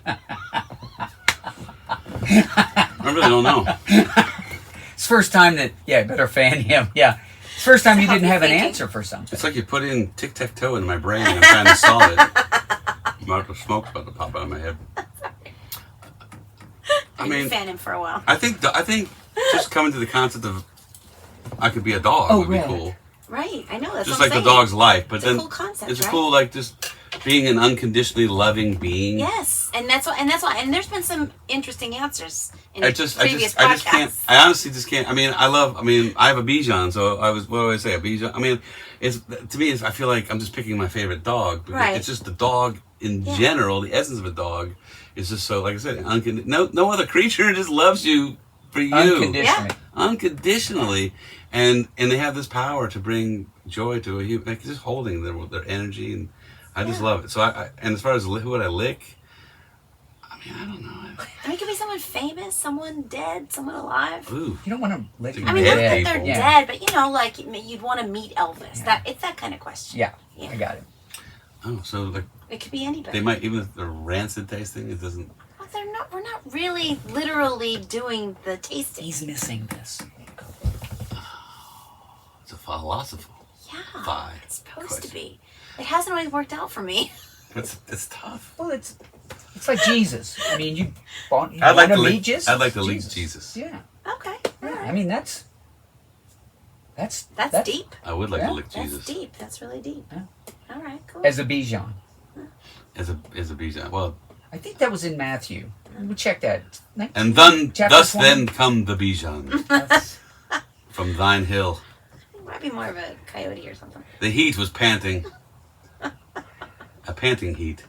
really don't know. It's the first time that, better fan him. Yeah. It's the first time you didn't have an answer for something. It's like you put in tic-tac-toe in my brain and I'm trying to solve it. The smoke's about to pop out of my head. I mean, fan him for a while. I think just coming to the concept of I could be a dog would be cool. Right, I know that's just what like I'm the dog's life, but it's then a cool concept, it's right? cool like just being an unconditionally loving being. Yes, and that's why. And there's been some interesting answers in previous podcasts. I just can't. I honestly just can't. I mean, I have a Bichon, so what do I say? A Bichon. I mean, to me, I feel like I'm just picking my favorite dog. Right. It's just the dog in general. The essence of a dog is just so, like I said, no other creature just loves you for you unconditionally, and they have this power to bring joy to a human. Like just holding their energy, and I just love it. So and as far as who would I lick? I mean, I don't know. I mean, it could be someone famous, someone dead, someone alive. Ooh. You don't want to lick. I mean, not that they're dead, but like you'd want to meet Elvis. Yeah. It's that kind of question. Yeah, I got it. Oh, so like it could be anybody. They might, even if they're rancid tasting, it doesn't. Well, they're not. We're not really literally doing the tasting. He's missing this. It's a philosophical. Yeah, it's supposed to be. It hasn't always worked out for me. It's tough. Well, it's like Jesus. I mean, I'd like to meet Jesus. I'd like to meet Jesus. Yeah. Okay. Yeah. I mean, that's deep. I would like to lick Jesus. That's deep. That's really deep. Yeah. All right. Cool. As a Bichon. As a Bichon. Well, I think that was in Matthew. We'll check that. And thus 20. then come the Bichon from thine hill. It might be more of a coyote or something. The heat was panting. A panting heat.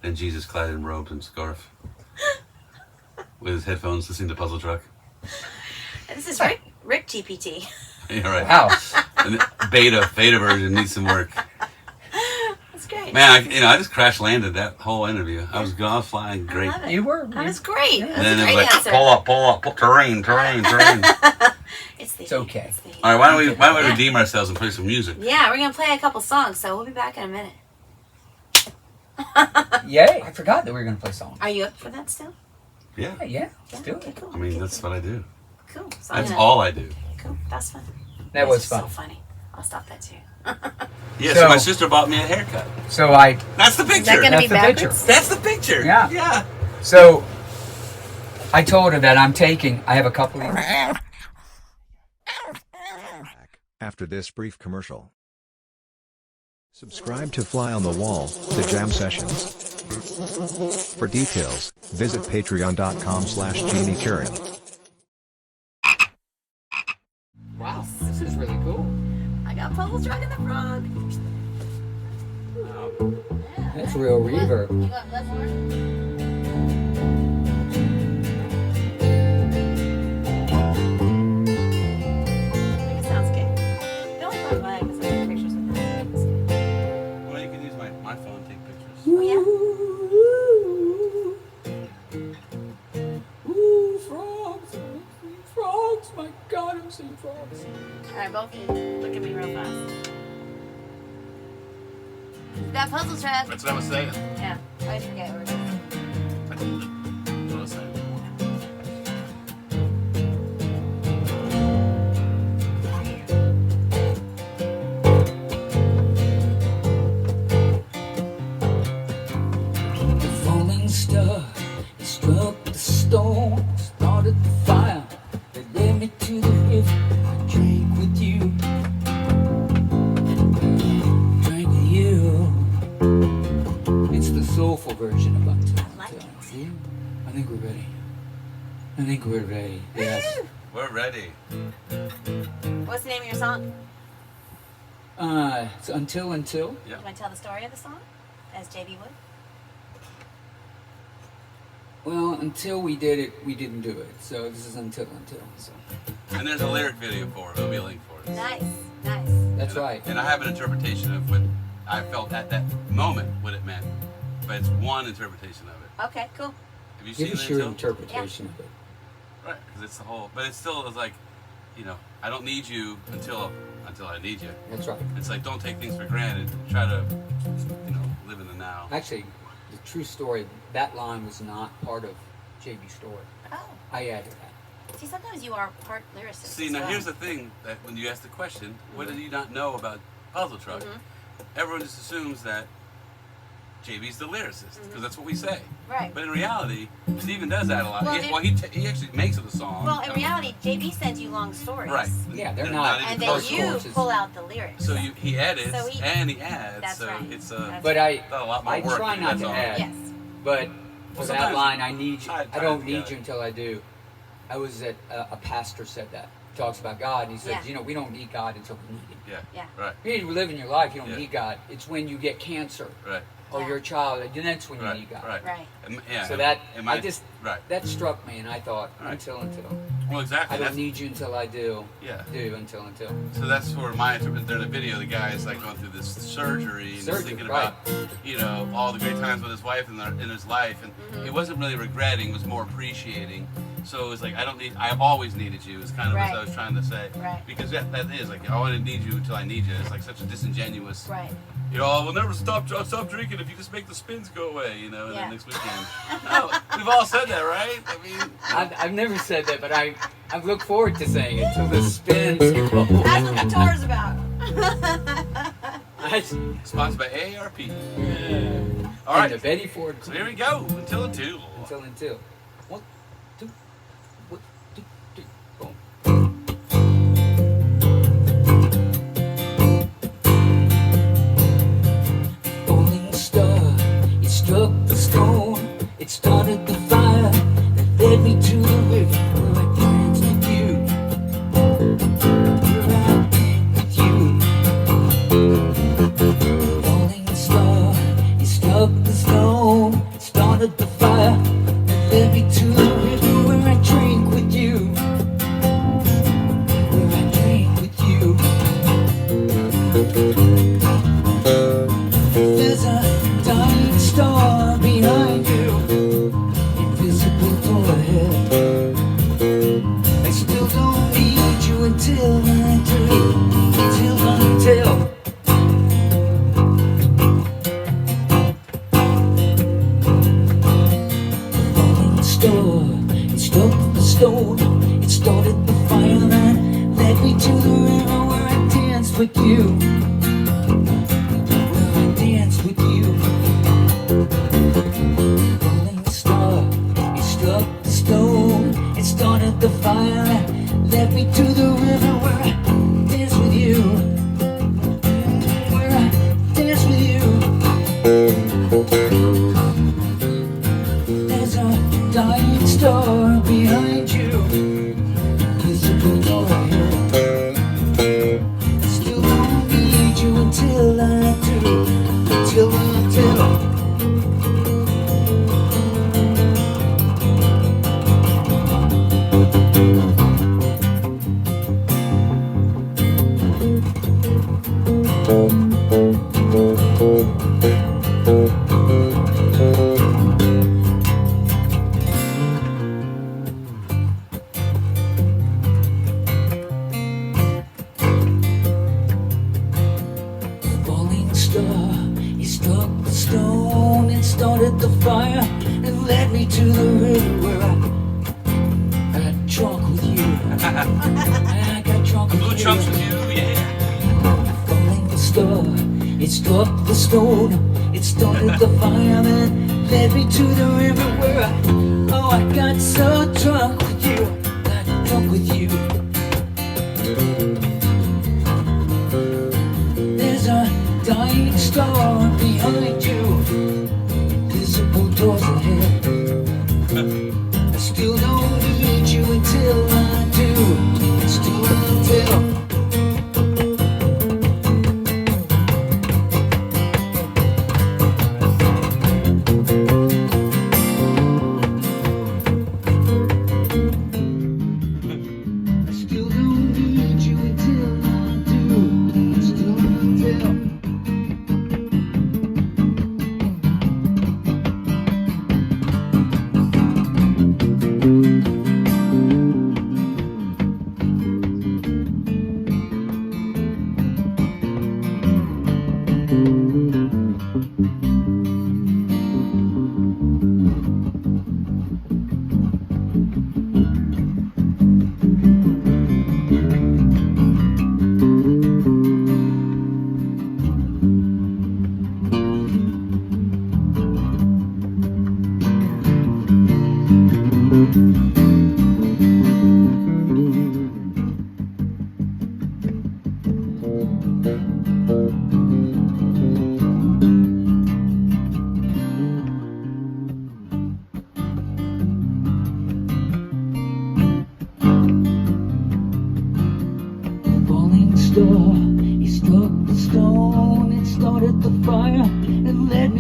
Then Jesus clad in robes and scarf. With his headphones listening to Puzzle Truck. This is Rick GPT. You're right. Wow. And the beta version needs some work. That's great. Man, I just crash landed that whole interview. I was flying great. I love it. You were. That was great. Yeah. That's And then a it great was like, answer. pull up, terrain. It's okay. All right, why don't we redeem ourselves and play some music? Yeah, we're gonna play a couple songs, so we'll be back in a minute. Yay! I forgot that we were going to play songs. Are you up for that still? Yeah. Yeah. Let's do Okay, it. cool. I mean, that's what I do. Cool. So That's all I do. Cool. That's fun. That was So fun. funny. I'll stop that too. Yeah, so my sister bought me a haircut. So That's the picture. Is that gonna be That's the backwards? That's the picture. Yeah. Yeah. So I told her that I have a couple of... After this brief commercial. Subscribe to Fly on the Wall, the Jam Sessions. For details, visit patreon.com/JeannieKaren. Wow, this is really cool. I got Puzzle Truck and the Frog. That's real reverb. You got less more? It sounds good. The only problem I have is I take pictures with that. Well, you can use my phone to take pictures. Oh, yeah? Ooh, frogs, my God, I'm seeing frogs. Alright, both of you look at me real fast. You got Puzzle Truck. That's what I was saying. Yeah, I always forget what we're doing. That's what I was saying. The falling star struck the stone, started the fire that led me to the river. I drank with you, It's the soulful version of Until. See? I think we're ready. Yes. We're ready. What's the name of your song? It's Until. Do you want to tell the story of the song? As JB would? Well, until we did it, we didn't do it. So this is Until. So. And there's a lyric video for it. There'll be a link for it. Nice. That's right. And I have an interpretation of what I felt at that moment, what it meant. But it's one interpretation of it. Okay, cool. Have you seen Give it? us your Until? interpretation of it. Right, because it's the whole. But it still is like, I don't need you until I need you. That's right. It's like, don't take things for granted. Try to, live in the now. Actually, the true story, that line was not part of JB's story. Oh. I added that. See, sometimes you are part lyricist. See, now here's the thing, that when you ask the question, what do you not know about Puzzle Truck? Everyone just assumes that JB's the lyricist, because that's what we say. Right. But in reality, Steven does that a lot. Well, He actually makes it a song. Well, in reality, JB sends you long stories. Right. Yeah, they're not. And then you pull out the lyrics. So he edits and he adds. That's right. It's but a lot more I work try not to add. Yes. But for that sometimes line, I need you. I don't need together. you until I do. I was at a pastor said that. Talks about God, and he says, Yeah. you know, we don't need God until we need Him. Yeah. Right. You need to live in your life. You don't Yeah. need God. It's when you get cancer. Right. Or you're a child, and that's when you need God. Right. So that that struck me, and I thought until. Well, exactly. I don't need you until I do. Yeah. Until. So that's where my interpretation. In the video, the guy is like going through this surgery and he's thinking about, you know, all the great times with his wife in his life, and he wasn't really regretting; it was more appreciating. So it was like, I've always needed you. Is kind of what I was trying to say. Right. Because that is like, I didn't need you until I need you. It's like such a disingenuous. Right. You know, I will never stop drinking if you just make the spins go away. You know, and then next weekend. No, we've all said that, right? I mean, I've never said that, but I look forward to saying it till the spins go. That's what the tour's about. Sponsored by AARP. Yeah. All right. And the Betty Ford. So here we go. Until. Until. 1, 2, 1, 2, 3, boom. Falling star, it struck the stone. It started the fire that led me to the river where I danced with you. Where I danced with you. Falling star, it struck the stone. It started the fire that led me to the river where I drink with you. Where I drink with you. There's a dying star behind you, invisible door ahead. I still don't need you until I do, until. Falling star, it struck the stone, it started the fire that led me to the river where I danced with you. With you. Falling star, it struck the stone, it started the fire that led me to the river where I danced with you. Where I danced with you. There's a dying star behind you, visible door ahead. I still don't need you until I do. Till. Falling star, he struck the stone and started the fire and led me to the river where I got drunk with you. I got drunk with you. Chunks with you, yeah. Falling star, it struck the stone, it started the fire and led me to the river where I got so drunk with you. Got drunk with you. There's a dying star behind you, visible doors ahead. I still don't need you until I do. Still until.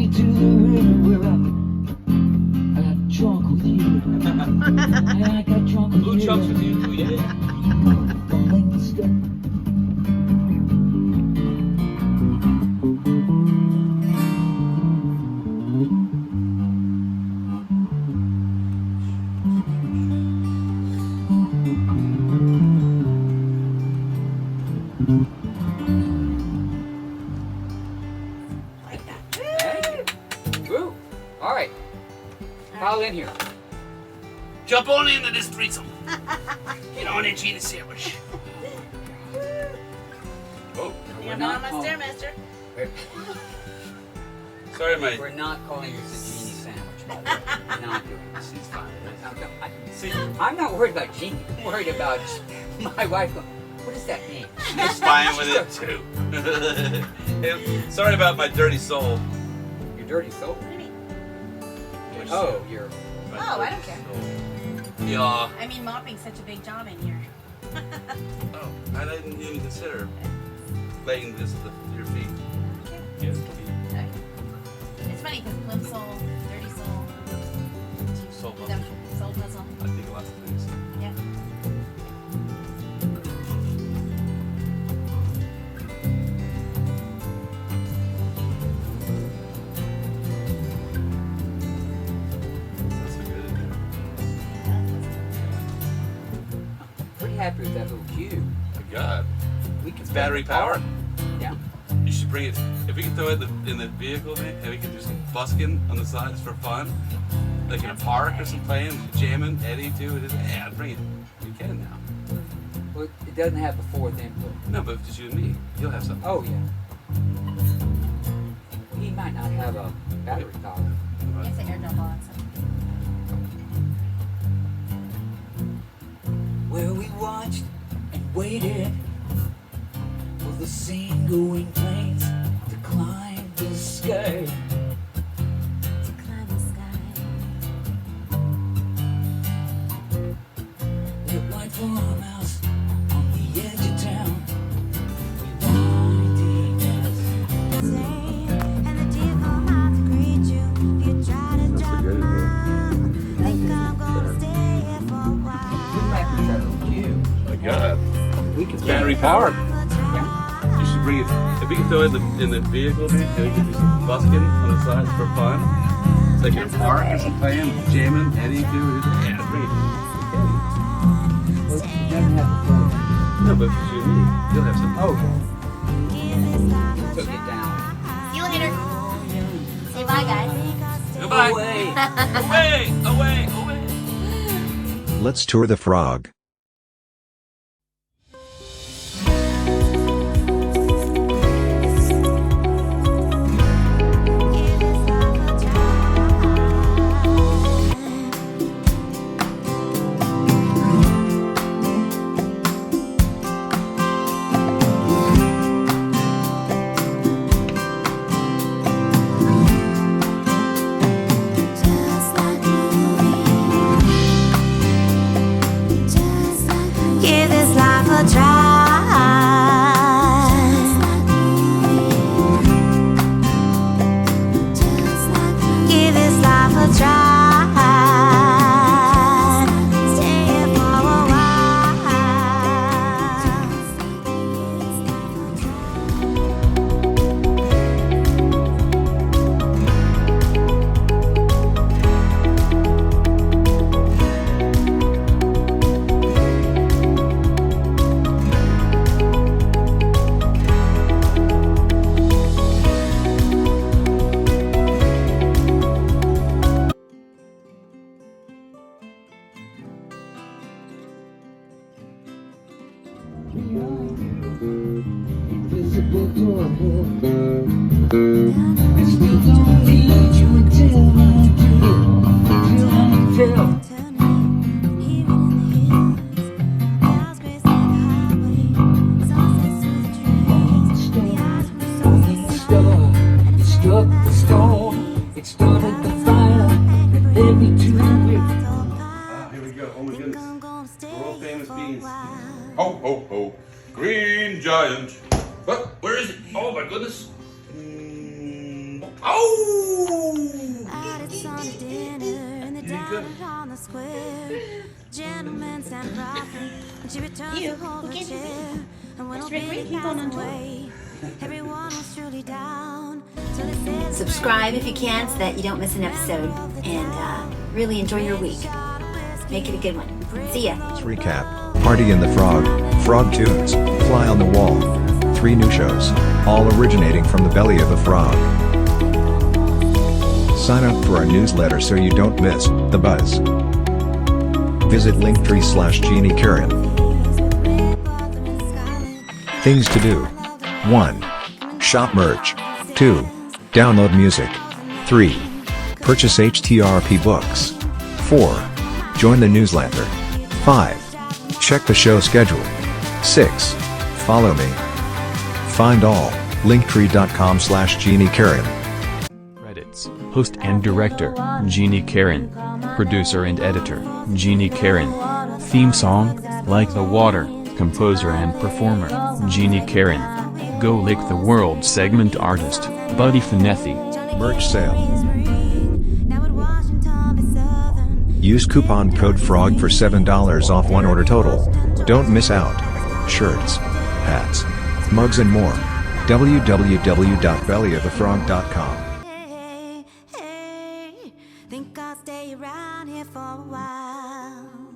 me to the river where I got drunk with you. Yeah, I got drunk with you. Blue chunks with you, yeah. Rolling stone. Woo. All right. Pile in here. Jump on into this threesome. Get on in, Gina sandwich. Oh, We're not calling. Stairmaster. Sorry, mate. We're not calling this a genie sandwich. By the way. We're not doing this. She's fine. I'm not worried about Genie. I'm worried about my wife. What does that mean? She's fine with it too. Sorry about my dirty soul. Your dirty soul? What do you mean? Oh, your. Oh, I don't care. Yeah. I mean, mopping's such a big job in here. Oh, I didn't even consider laying this at your feet. Yeah. Okay. It's funny because Plimsoul, Dirty Soul, Soul puzzle. them- Soul Puzzle. I think lots of things. Yeah. That's so good in Pretty happy with that little cube. there. My God. We can It's battery powered. Yeah. You should bring it. If we can throw it in the vehicle, and we can do some busking on the sides for fun, like in a park or some playing, jamming. Eddie too. Yeah, bring it. You can now. Well, it doesn't have the fourth input. No, but just you and me. You'll have something. Oh yeah. He might not have a battery power. It's an air double on Where we watched and waited for the single-wing planes to climb the sky. To climb the sky. That white farmhouse on the edge of town. Reminding us. And the deer come out to greet you. You try to drop them out. Think I'm gonna stay here for a while. We might be that little cube. My God. We can It's battery powered. Yeah. You should bring it. If we can throw it in the vehicle, and we can do some busking on the sides for fun, like in a park or some playing, jamming. Eddie too. Yeah, bring it. Well, it doesn't have the fourth. No, but just you and me. You'll have something. Oh. Took it down. See you later. Say bye, guys. Goodbye. Away. Away. Let's tour the frog. Give this life a try. Give this life a try. Stay here for a Invisible door. And still don't need you until I do. Till I tell. It struck the stone. It started the fire that led me to it. Here we go. Oh my goodness. World famous beans. Ho, ho, ho. Green giant. What? Where is it? Oh my goodness. Oh! square. Gentlemen stand proudly when she returns to hold her chair. And when old Billy passes away, everyone was truly down. So they say Subscribe if you can so that you don't miss an episode. And really enjoy your week. Make it a good one. See ya. Let's recap. Party in the Frog, Frog Tunes, Fly on the Wall. 3 new shows, all originating from the belly of a frog. Sign up for our newsletter so you don't miss the buzz. Visit linktree/Jeannie Karen. Things to do. 1. Shop merch. 2. Download music. 3. Purchase HTRP books. 4. Join the newsletter. 5. Check the show schedule. 6. Follow me. Find all. Linktree.com/Jeannie Karen. Credits: Host and Director, Jeannie Karen. Producer and Editor, Jeannie Karen. Theme song, Like the Water. Composer and Performer, Jeannie Karen. Go Lick the World segment artist, Buddy Finetti. Merch sale. Use coupon code FROG for $7 off one order total. Don't miss out. Shirts, hats, mugs and more. www.bellyofthefrog.com